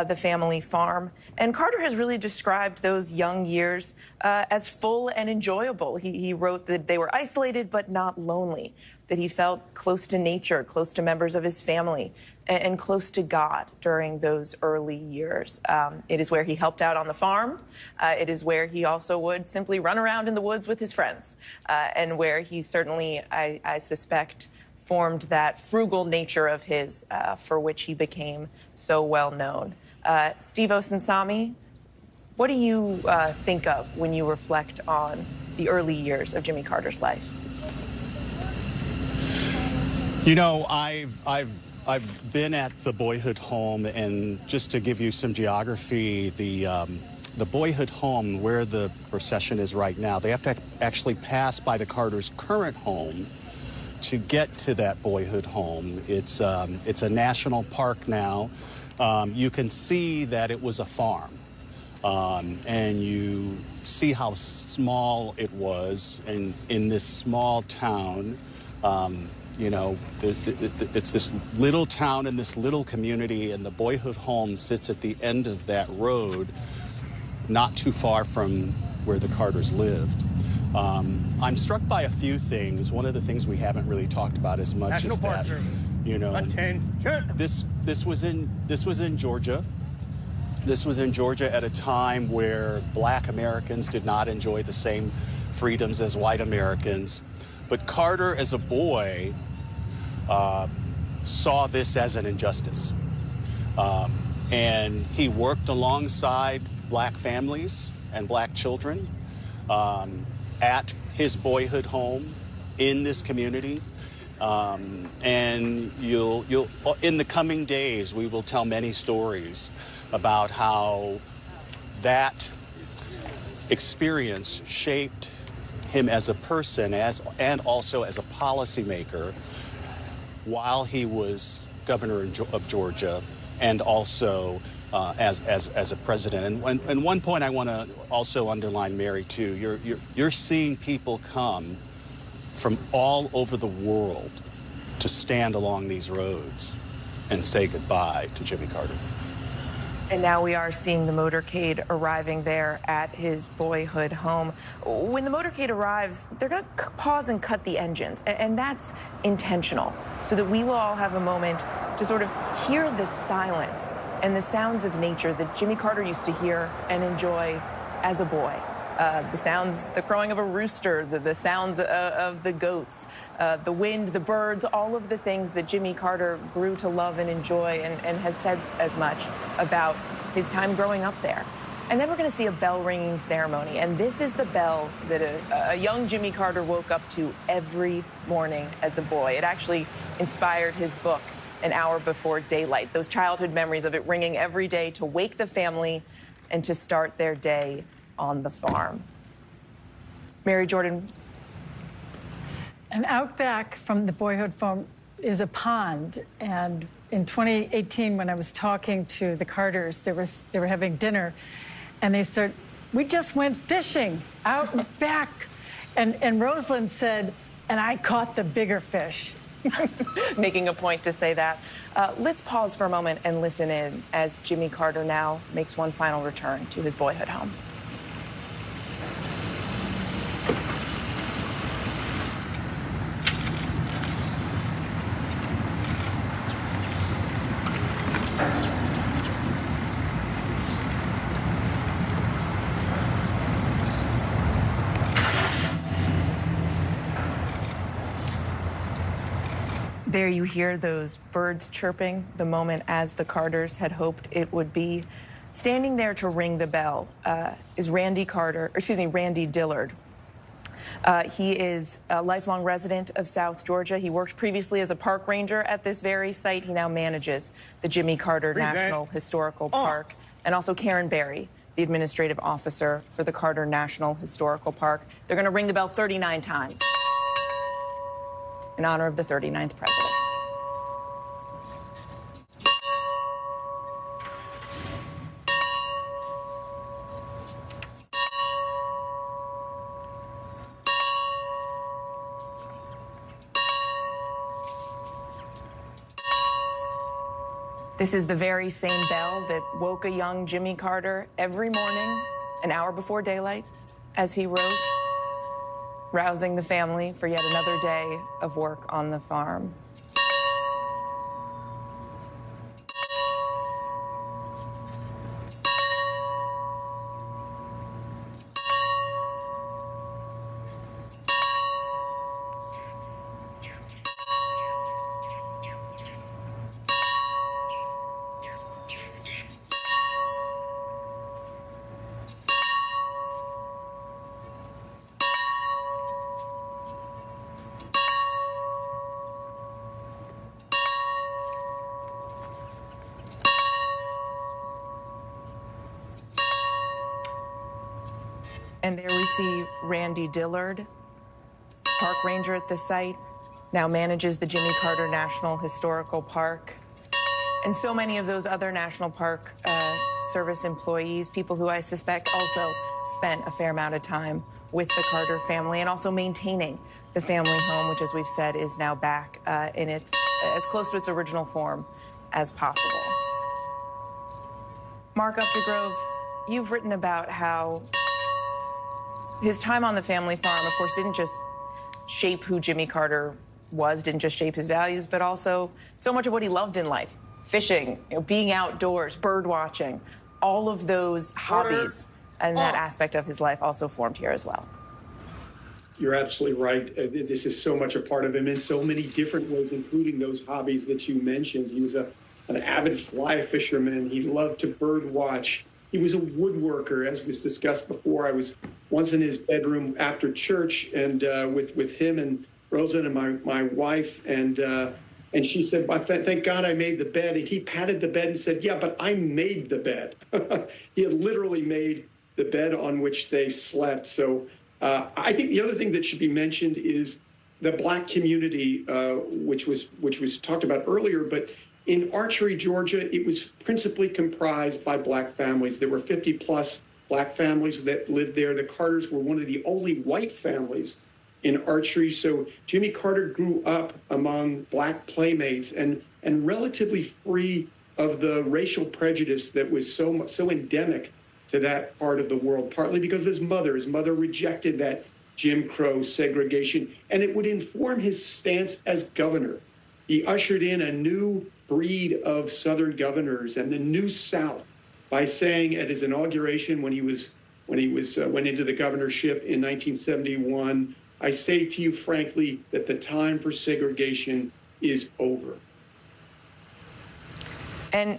S2: the family farm. And Carter has really described those young years as full and enjoyable. He wrote that they were isolated but not lonely, that he felt close to nature, close to members of his family, and close to God during those early years. It is where he helped out on the farm. It is where he also would simply run around in the woods with his friends, and where he certainly, I suspect, formed that frugal nature of his for which he became so well known. Steve Osunsami, what do you think of when you reflect on the early years of Jimmy Carter's life?
S3: You know, I've been at the boyhood home, and just to give you some geography, the boyhood home where the procession is right now, they have to actually pass by the Carter's current home to get to that boyhood home. It's a national park now. You can see that it was a farm, and you see how small it was in this small town. You know, it's this little town in this little community, and the boyhood home sits at the end of that road, not too far from where the Carters lived. I'm struck by a few things. One of the things we haven't really talked about as much is that, you know, this was in Georgia. This was in Georgia at a time where Black Americans did not enjoy the same freedoms as white Americans. But Carter, as a boy, saw this as an injustice. And he worked alongside Black families and Black children at his boyhood home in this community. And you'll in the coming days, we will tell many stories about how that experience shaped him as a person and also as a policymaker while he was governor of Georgia, and also as a president. And one point I want to also underline, Mary, too. You're seeing people come from all over the world to stand along these roads and say goodbye to Jimmy Carter.
S2: And now we are seeing the motorcade arriving there at his boyhood home. When the motorcade arrives, they're going to pause and cut the engines, and that's intentional, so that we will all have a moment to sort of hear the silence and the sounds of nature that Jimmy Carter used to hear and enjoy as a boy. The sounds, the crowing of a rooster, the sounds of the goats, the wind, the birds, all of the things that Jimmy Carter grew to love and enjoy, and has said as much about his time growing up there. And then we're going to see a bell ringing ceremony. And this is the bell that a young Jimmy Carter woke up to every morning as a boy. It actually inspired his book, An Hour Before Daylight, those childhood memories of it ringing every day to wake the family and to start their day on the farm. Mary Jordan.
S5: And out back from the boyhood farm is a pond. And in 2018, when I was talking to the Carters, they were having dinner. And they said, we just went fishing out and back. And Rosalind said, and I caught the bigger fish.
S2: Making a point to say that. Let's pause for a moment and listen in as Jimmy Carter now makes one final return to his boyhood home. There you hear those birds chirping, the moment as the Carters had hoped it would be. Standing there to ring the bell is Randy Dillard. He is a lifelong resident of South Georgia. He worked previously as a park ranger at this very site. He now manages the Jimmy Carter National Historical Park. And also Karen Berry, the administrative officer for the Carter National Historical Park. They're going to ring the bell 39 times in honor of the 39th president. This is the very same bell that woke a young Jimmy Carter every morning, an hour before daylight, as he wrote, rousing the family for yet another day of work on the farm. And there we see Randy Dillard, park ranger at the site, now manages the Jimmy Carter National Historical Park. And so many of those other National Park Service employees, people who I suspect also spent a fair amount of time with the Carter family and also maintaining the family home, which, as we've said, is now back in its as close to its original form as possible. Mark Updegrove, you've written about how his time on the family farm, of course, didn't just shape who Jimmy Carter was, didn't just shape his values, but also so much of what he loved in life. Fishing, being outdoors, bird watching, all of those hobbies and that aspect of his life also formed here as well.
S6: You're absolutely right. This is so much a part of him in so many different ways, including those hobbies that you mentioned. He was an avid fly fisherman. He loved to bird watch. He was a woodworker, as was discussed before. I was once in his bedroom after church and with him and Rosa and my wife, and she said, well, thank God I made the bed. And he patted the bed and said, yeah, but I made the bed. He had literally made the bed on which they slept. So I think the other thing that should be mentioned is the Black community, which was talked about earlier, but in Archery, Georgia, it was principally comprised by Black families. There were 50-plus Black families that lived there. The Carters were one of the only white families in Archery. So Jimmy Carter grew up among Black playmates and relatively free of the racial prejudice that was so endemic to that part of the world, partly because of his mother. His mother rejected that Jim Crow segregation, and it would inform his stance as governor. He ushered in a new breed of Southern governors and the New South by saying at his inauguration when he went into the governorship in 1971, I say to you frankly that the time for segregation is over.
S2: And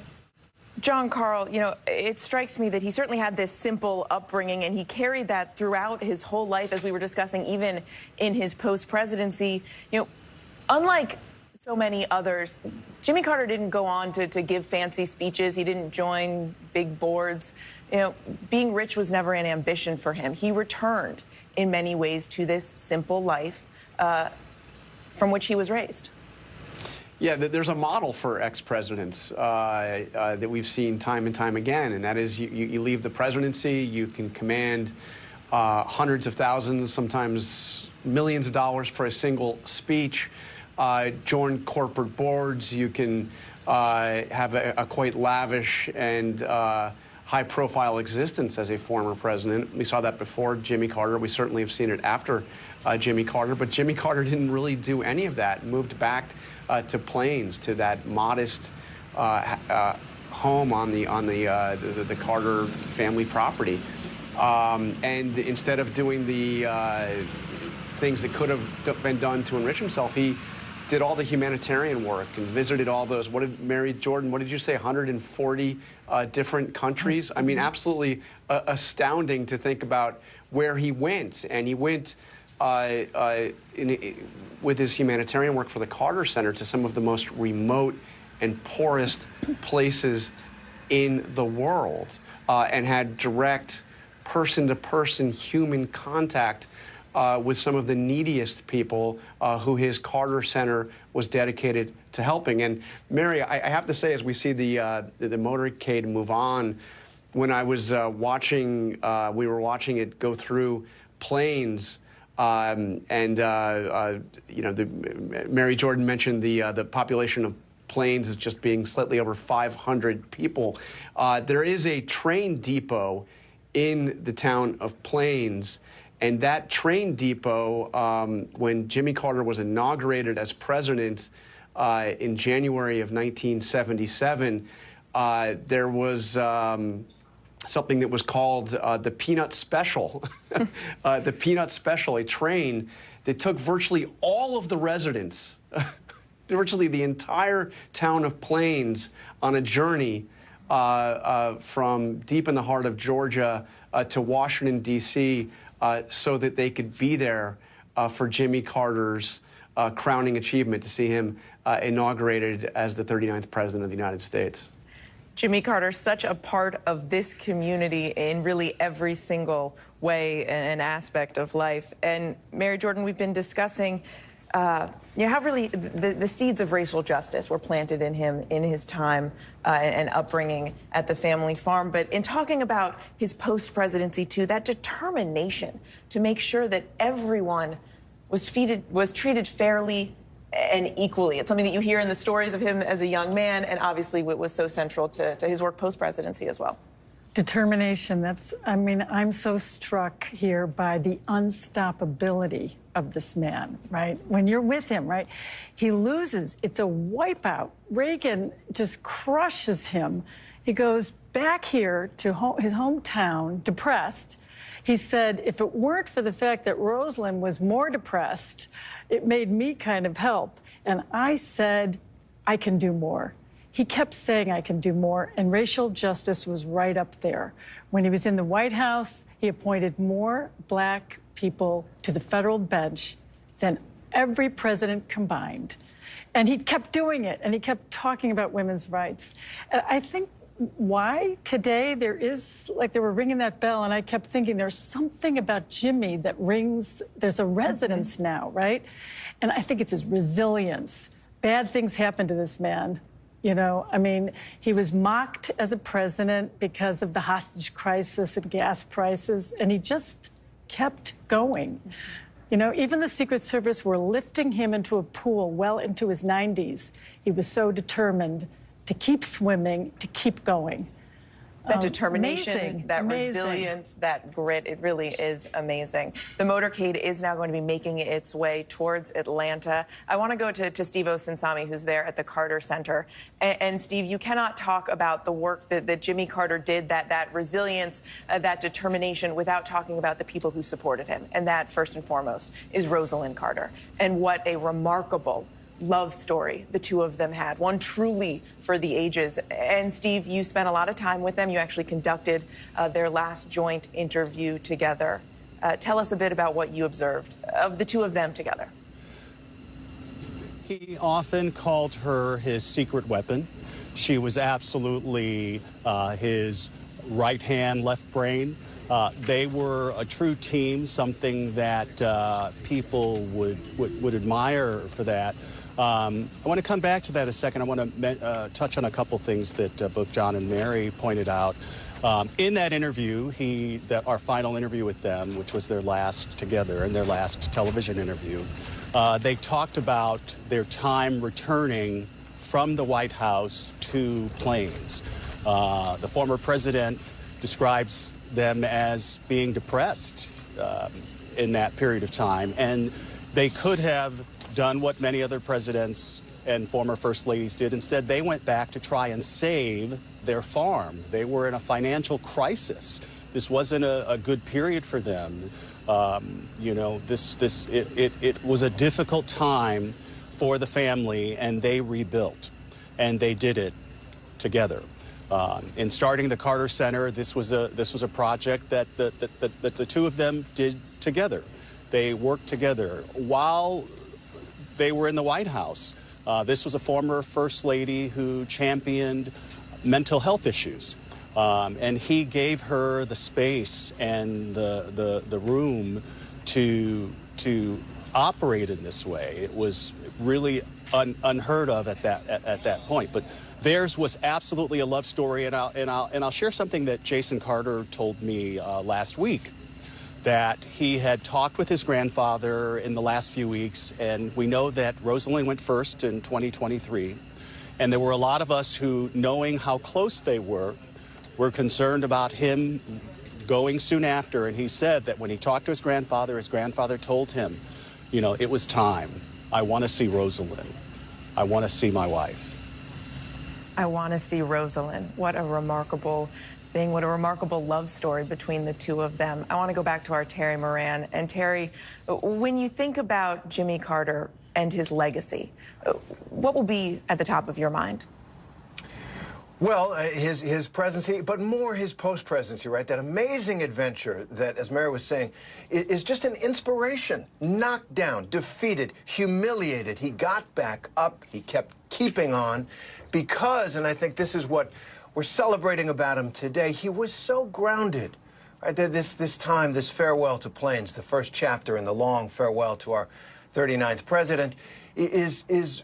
S2: John Karl, you know, it strikes me that he certainly had this simple upbringing, and he carried that throughout his whole life, as we were discussing, even in his post-presidency. You know, unlike so many others, Jimmy Carter didn't go on to give fancy speeches. He didn't join big boards. You know, being rich was never an ambition for him. He returned in many ways to this simple life from which he was raised.
S7: Yeah, there's a model for ex-presidents that we've seen time and time again, and that is you leave the presidency, you can command hundreds of thousands, sometimes millions of dollars for a single speech, join corporate boards, you can have a quite lavish and high-profile existence as a former president. We saw that before Jimmy Carter. We certainly have seen it after Jimmy Carter, but Jimmy Carter didn't really do any of that, moved back to Plains, to that modest home on the Carter family property. And instead of doing the things that could have been done to enrich himself, he did all the humanitarian work and visited all those, what did Mary Jordan, what did you say, 140 different countries? I mean, absolutely astounding to think about where he went. And he went with his humanitarian work for the Carter Center to some of the most remote and poorest places in the world, and had direct person-to-person human contact with some of the neediest people who his Carter Center was dedicated to helping. And Mary, I have to say, as we see the motorcade move on, when I was watching, we were watching it go through Plains, you know, Mary Jordan mentioned the population of Plains is just being slightly over 500 people. There is a train depot in the town of Plains, and that train depot, when Jimmy Carter was inaugurated as president in January of 1977, there was something that was called the Peanut Special. The Peanut Special, a train that took virtually all of the residents, virtually the entire town of Plains, on a journey from deep in the heart of Georgia to Washington, D.C., so that they could be there for Jimmy Carter's crowning achievement, to see him inaugurated as the 39th president of the United States.
S2: Jimmy Carter, such a part of this community in really every single way and aspect of life. And Mary Jordan, we've been discussing you know, how really the seeds of racial justice were planted in him in his time and upbringing at the family farm. But in talking about his post-presidency, too, that determination to make sure that everyone was treated fairly and equally. It's something that you hear in the stories of him as a young man, and obviously what was so central to his work post-presidency as well.
S5: Determination, I mean, I'm so struck here by the unstoppability of this man, right? When you're with him, right? He loses. It's a wipeout. Reagan just crushes him. He goes back here to his hometown, depressed. He said, if it weren't for the fact that Rosalynn was more depressed, it made me kind of help. And I said, I can do more. He kept saying, I can do more, and racial justice was right up there. When he was in the White House, he appointed more black people to the federal bench than every president combined. And he kept doing it, and he kept talking about women's rights. I think why today there is, like they were ringing that bell, and I kept thinking there's something about Jimmy that rings, there's a resonance now, right? And I think it's his resilience. Bad things happen to this man. You know, I mean, he was mocked as a president because of the hostage crisis and gas prices, and he just kept going. You know, even the Secret Service were lifting him into a pool well into his 90s. He was so determined to keep swimming, to keep going.
S2: That determination,
S5: amazing,
S2: that
S5: amazing.
S2: resilience, that grit, it really is amazing. The motorcade is now going to be making its way towards Atlanta. I want to go to Steve Osunsami, who's there at the Carter Center. And Steve, you cannot talk about the work that Jimmy Carter did, that resilience, that determination, without talking about the people who supported him. And that, first and foremost, is Rosalynn Carter. And what a remarkable love story the two of them had, one truly for the ages. And Steve, you spent a lot of time with them. You actually conducted their last joint interview together. Tell us a bit about what you observed of the two of them together.
S3: He often called her his secret weapon. She was absolutely his right hand, left brain. They were a true team, something that people would admire for that. I want to come back to that a second. I want to touch on a couple things that both John and Mary pointed out. In that interview, our final interview with them, which was their last together and their last television interview, they talked about their time returning from the White House to Plains. The former president describes them as being depressed in that period of time, and they could have done what many other presidents and former first ladies did. Instead, they went back to try and save their farm. They were in a financial crisis. This wasn't a good period for them. You know, it was a difficult time for the family, and they rebuilt, and they did it together. In starting the Carter Center, this was a project that the two of them did together. They worked together while they were in the White House. This was a former First Lady who championed mental health issues, and he gave her the space and the room to operate in this way. It was really unheard of at that point. But theirs was absolutely a love story, and I'll share something that Jason Carter told me last week, that he had talked with his grandfather in the last few weeks, and we know that Rosalind went first in 2023, and there were a lot of us who, knowing how close they were concerned about him going soon after, and he said that when he talked to his grandfather told him, you know, it was time. I want to see Rosalind. I want to see my wife.
S2: I want to see Rosalind. What a remarkable thing. What a remarkable love story between the two of them. I want to go back to our Terry Moran. And Terry, when you think about Jimmy Carter and his legacy, what will be at the top of your mind?
S8: Well, his presidency, but more his post-presidency, right? That amazing adventure that, as Mary was saying, is just an inspiration. Knocked down, defeated, humiliated. He got back up. He kept keeping on because, and I think this is what we're celebrating about him today, he was so grounded. Right? This time, this farewell to Plains, the first chapter in the long farewell to our 39th president, is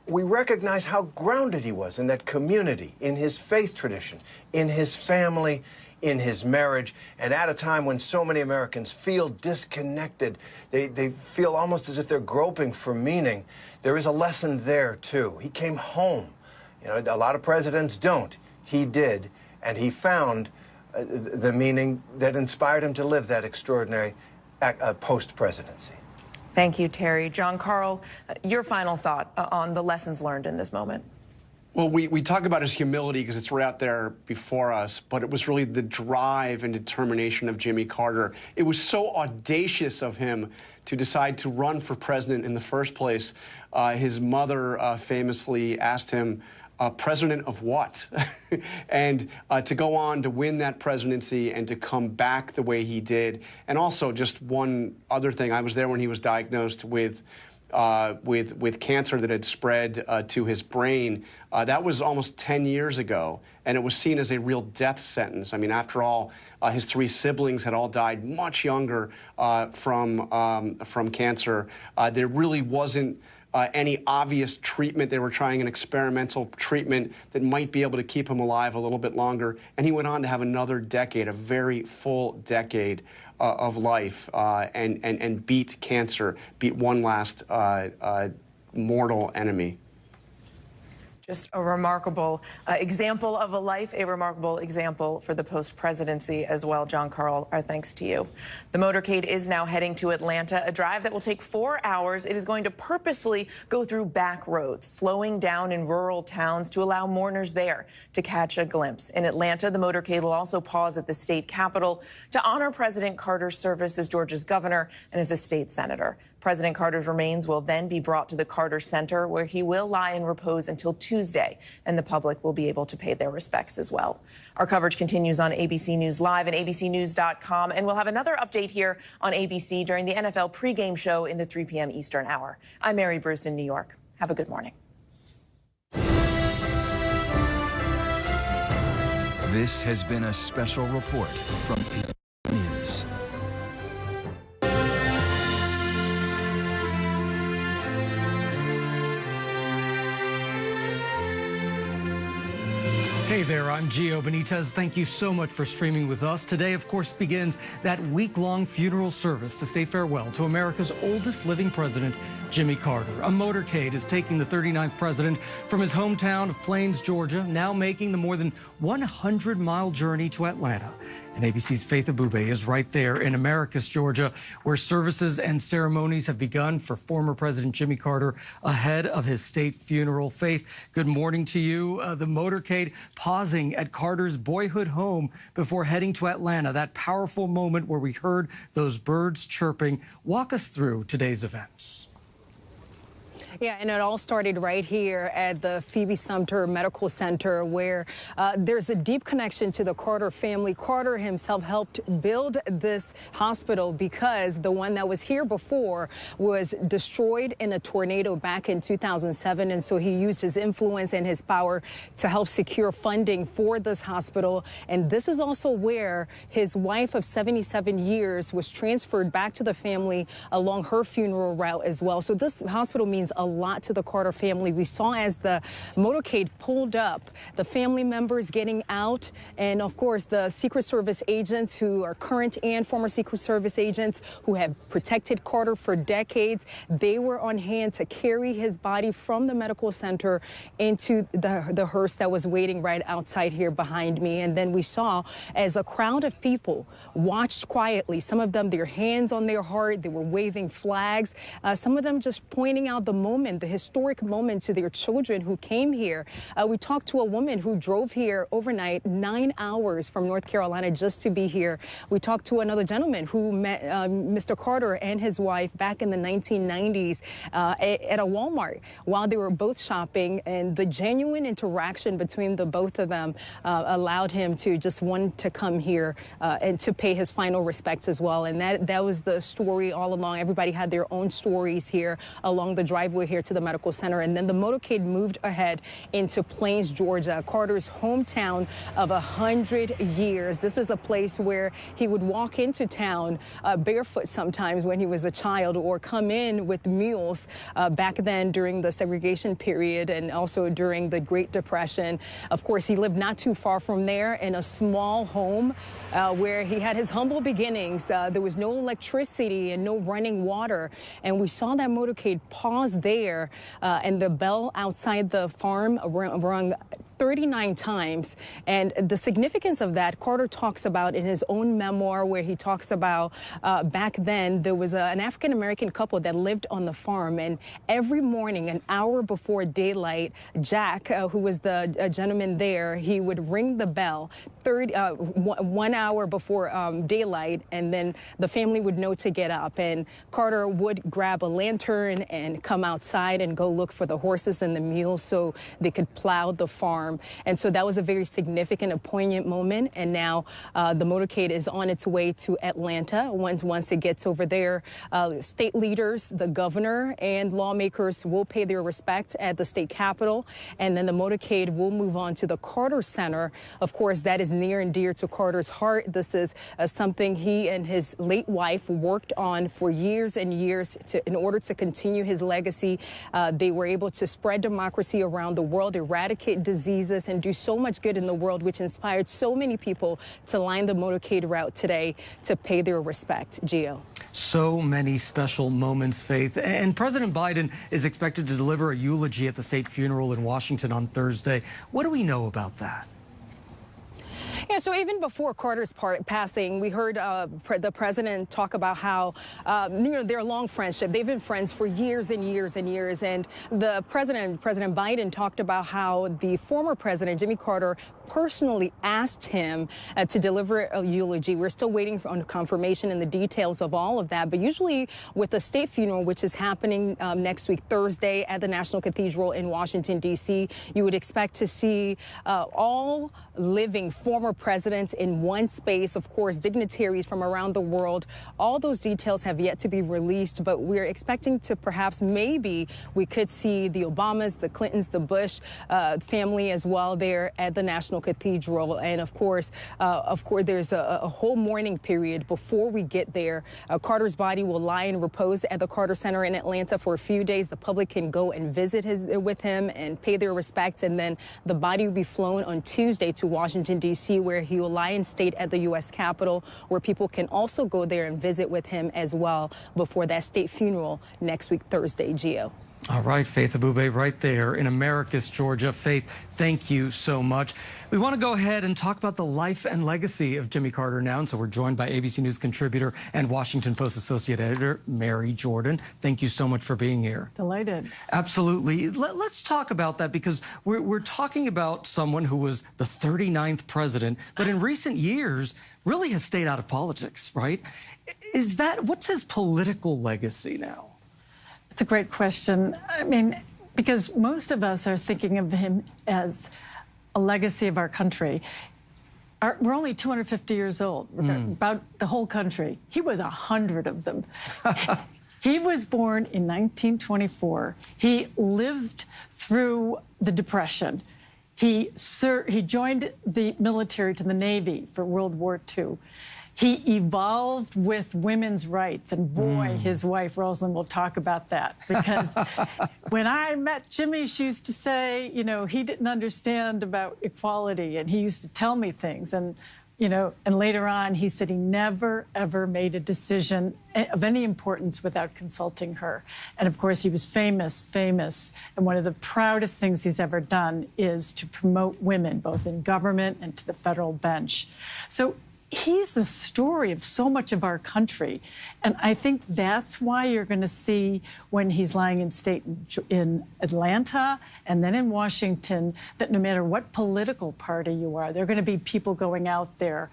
S8: we recognize how grounded he was in that community, in his faith tradition, in his family, in his marriage, and at a time when so many Americans feel disconnected, they feel almost as if they're groping for meaning. There is a lesson there, too. He came home. You know, a lot of presidents don't. He did, and he found the meaning that inspired him to live that extraordinary post-presidency.
S2: Thank you, Terry. John Karl, your final thought on the lessons learned in this moment.
S7: Well, we talk about his humility because it's right out there before us, but it was really the drive and determination of Jimmy Carter. It was so audacious of him to decide to run for president in the first place. His mother famously asked him, president of what? And to go on to win that presidency and to come back the way he did. And also, just one other thing, I was there when he was diagnosed with cancer that had spread to his brain. That was almost 10 years ago, and it was seen as a real death sentence. I mean, after all, his three siblings had all died much younger from cancer. There really wasn't any obvious treatment. They were trying an experimental treatment that might be able to keep him alive a little bit longer. And he went on to have another decade, a very full decade of life, and beat cancer, beat one last mortal enemy.
S2: Just a remarkable example of a life, a remarkable example for the post-presidency as well. John Karl, our thanks to you. The motorcade is now heading to Atlanta, a drive that will take 4 hours. It is going to purposefully go through back roads, slowing down in rural towns to allow mourners there to catch a glimpse. In Atlanta, the motorcade will also pause at the state capitol to honor President Carter's service as Georgia's governor and as a state senator. President Carter's remains will then be brought to the Carter Center, where he will lie in repose until Tuesday, and the public will be able to pay their respects as well. Our coverage continues on ABC News Live and abcnews.com, and we'll have another update here on ABC during the NFL pregame show in the 3 p.m. Eastern hour. I'm Mary Bruce in New York. Have a good morning.
S1: This has been a special report from ABC News.
S9: Hey there, I'm Gio Benitez. Thank you so much for streaming with us. Today, of course, begins that week-long funeral service to say farewell to America's oldest living president, Jimmy Carter. A motorcade is taking the 39th president from his hometown of Plains, Georgia, now making the more than 100-mile journey to Atlanta. And ABC's Faith Abube is right there in Americus, Georgia, where services and ceremonies have begun for former President Jimmy Carter ahead of his state funeral. Faith, good morning to you. The motorcade pausing at Carter's boyhood home before heading to Atlanta, that powerful moment where we heard those birds chirping. Walk us through today's events.
S4: Yeah, and it all started right here at the Phoebe Sumter Medical Center, where there's a deep connection to the Carter family. Carter himself helped build this hospital because the one that was here before was destroyed in a tornado back in 2007. And so he used his influence and his power to help secure funding for this hospital. And this is also where his wife of 77 years was transferred back to the family along her funeral route as well. So this hospital means a lot to the Carter family. We saw as the motorcade pulled up, the family members getting out, and of course the Secret Service agents who are current and former Secret Service agents who have protected Carter for decades. They were on hand to carry his body from the medical center into the hearse that was waiting right outside here behind me. And then we saw as a crowd of people watched quietly, some of them their hands on their heart, they were waving flags, some of them just pointing out the moment, the historic moment to their children who came here. We talked to a woman who drove here overnight 9 hours from North Carolina just to be here. We talked to another gentleman who met Mr. Carter and his wife back in the 1990s at a Walmart while they were both shopping, and the genuine interaction between the both of them allowed him to just want to come here and to pay his final respects as well. And that was the story all along. Everybody had their own stories here along the driveway here to the medical center. And then the motorcade moved ahead into Plains, Georgia, Carter's hometown of 100 years. This is a place where he would walk into town barefoot sometimes when he was a child, or come in with mules back then during the segregation period and also during the Great Depression. Of course, he lived not too far from there in a small home where he had his humble beginnings. There was no electricity and no running water. And we saw that motorcade pause there, and the bell outside the farm rung 39 times. And the significance of that, Carter talks about in his own memoir, where he talks about back then there was an African-American couple that lived on the farm, and every morning, an hour before daylight, Jack, who was the gentleman there, he would ring the bell 1 hour before daylight, and then the family would know to get up. And Carter would grab a lantern and come outside and go look for the horses and the mules so they could plow the farm. And so that was a very significant, a poignant moment. And now the motorcade is on its way to Atlanta. Once it gets over there, state leaders, the governor, and lawmakers will pay their respect at the state capitol. And then the motorcade will move on to the Carter Center. Of course, that is near and dear to Carter's heart. This is something he and his late wife worked on for years and years in order to continue his legacy. They were able to spread democracy around the world, eradicate disease, Jesus and do so much good in the world, which inspired so many people to line the motorcade route today to pay their respect. Gio.
S9: So many special moments, Faith. And President Biden is expected to deliver a eulogy at the state funeral in Washington on Thursday. What do we know about that?
S4: Yeah, so even before Carter's passing, we heard the president talk about how, their long friendship. They've been friends for years and years and years. And the President Biden, talked about how the former president, Jimmy Carter, personally asked him to deliver a eulogy. We're still waiting on confirmation and the details of all of that. But usually with the state funeral, which is happening next week, Thursday, at the National Cathedral in Washington, D.C., you would expect to see all living former presidents in one space, of course, dignitaries from around the world. All those details have yet to be released, but we're expecting to perhaps maybe we could see the Obamas, the Clintons, the Bush family as well there at the National Cathedral. And of course, there's a whole mourning period before we get there. Carter's body will lie in repose at the Carter Center in Atlanta for a few days. The public can go and visit with him and pay their respects. And then the body will be flown on Tuesday to Washington, D.C., where he will lie in state at the U.S. Capitol, where people can also go there and visit with him as well before that state funeral next week, Thursday. Gio.
S9: All right, Faith Abubey, right there in Americus, Georgia. Faith, thank you so much. We want to go ahead and talk about the life and legacy of Jimmy Carter now. And so we're joined by ABC News contributor and Washington Post associate editor, Mary Jordan. Thank you so much for being here.
S5: Delighted.
S9: Absolutely. Let's talk about that, because we're talking about someone who was the 39th president, but in recent years really has stayed out of politics, right? What's his political legacy now?
S5: It's a great question. I mean, because most of us are thinking of him as a legacy of our country. We're only 250 years old, about the whole country. He was 100 of them. He was born in 1924. He lived through the Depression. He joined the military to the Navy for World War II. He evolved with women's rights, and boy, his wife, Rosalind, will talk about that. Because when I met Jimmy, she used to say, he didn't understand about equality, and he used to tell me things. And, and later on, he said he never, ever made a decision of any importance without consulting her. And of course, he was famous. And one of the proudest things he's ever done is to promote women, both in government and to the federal bench. So he's the story of so much of our country. And I think that's why you're going to see, when he's lying in state in Atlanta and then in Washington, that no matter what political party you are, there are going to be people going out there,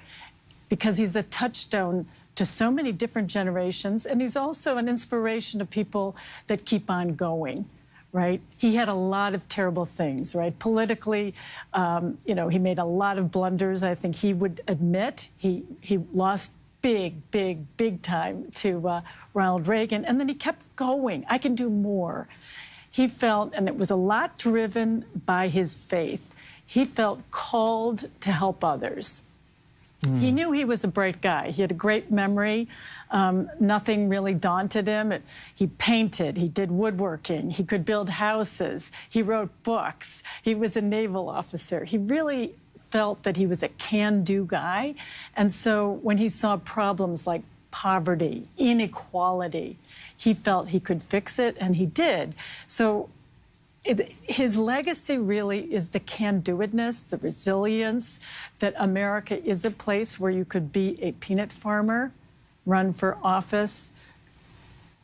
S5: because he's a touchstone to so many different generations. And he's also an inspiration to people that keep on going. Right? He had a lot of terrible things, right? Politically, he made a lot of blunders. I think he would admit he lost big time to Ronald Reagan. And then he kept going. I can do more. He felt, and it was a lot driven by his faith, he felt called to help others. He knew he was a bright guy. He had a great memory. Nothing really daunted him. He painted. He did woodworking. He could build houses. He wrote books. He was a naval officer. He really felt that he was a can-do guy. And so when he saw problems like poverty, inequality, he felt he could fix it, and he did. So his legacy really is the can-do-itness, the resilience, that America is a place where you could be a peanut farmer, run for office,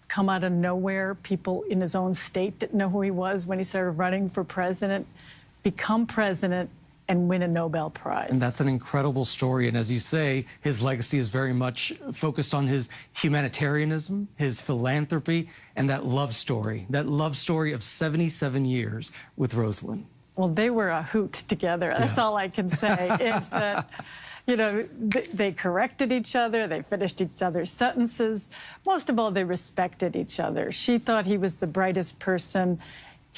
S5: come out of nowhere. People in his own state didn't know who he was when he started running for president, become president, and win a Nobel Prize. And
S9: that's an incredible story. And as you say, his legacy is very much focused on his humanitarianism, his philanthropy, and that love story of 77 years with Rosalind.
S5: Well, they were a hoot together. That's all I can say, is that, they corrected each other. They finished each other's sentences. Most of all, they respected each other. She thought he was the brightest person.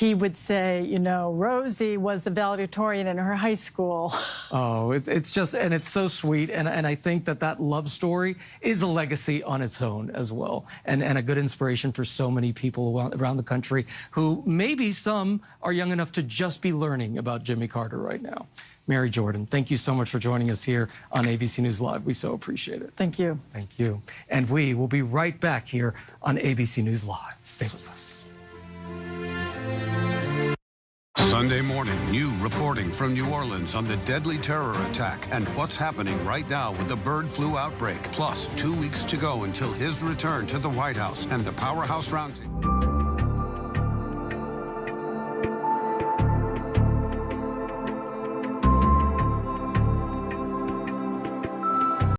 S5: he would say, you know, Rosie was the valedictorian in her high school.
S9: Oh, it's just, and it's so sweet. And I think that love story is a legacy on its own as well. And a good inspiration for so many people around the country who maybe some are young enough to just be learning about Jimmy Carter right now. Mary Jordan, thank you so much for joining us here on ABC News Live. We so appreciate it.
S5: Thank you.
S9: Thank you. And we will be right back here on ABC News Live. Stay with us.
S10: Sunday morning, new reporting from New Orleans on the deadly terror attack and what's happening right now with the bird flu outbreak. Plus, 2 weeks to go until his return to the White House and the Powerhouse Roundtable.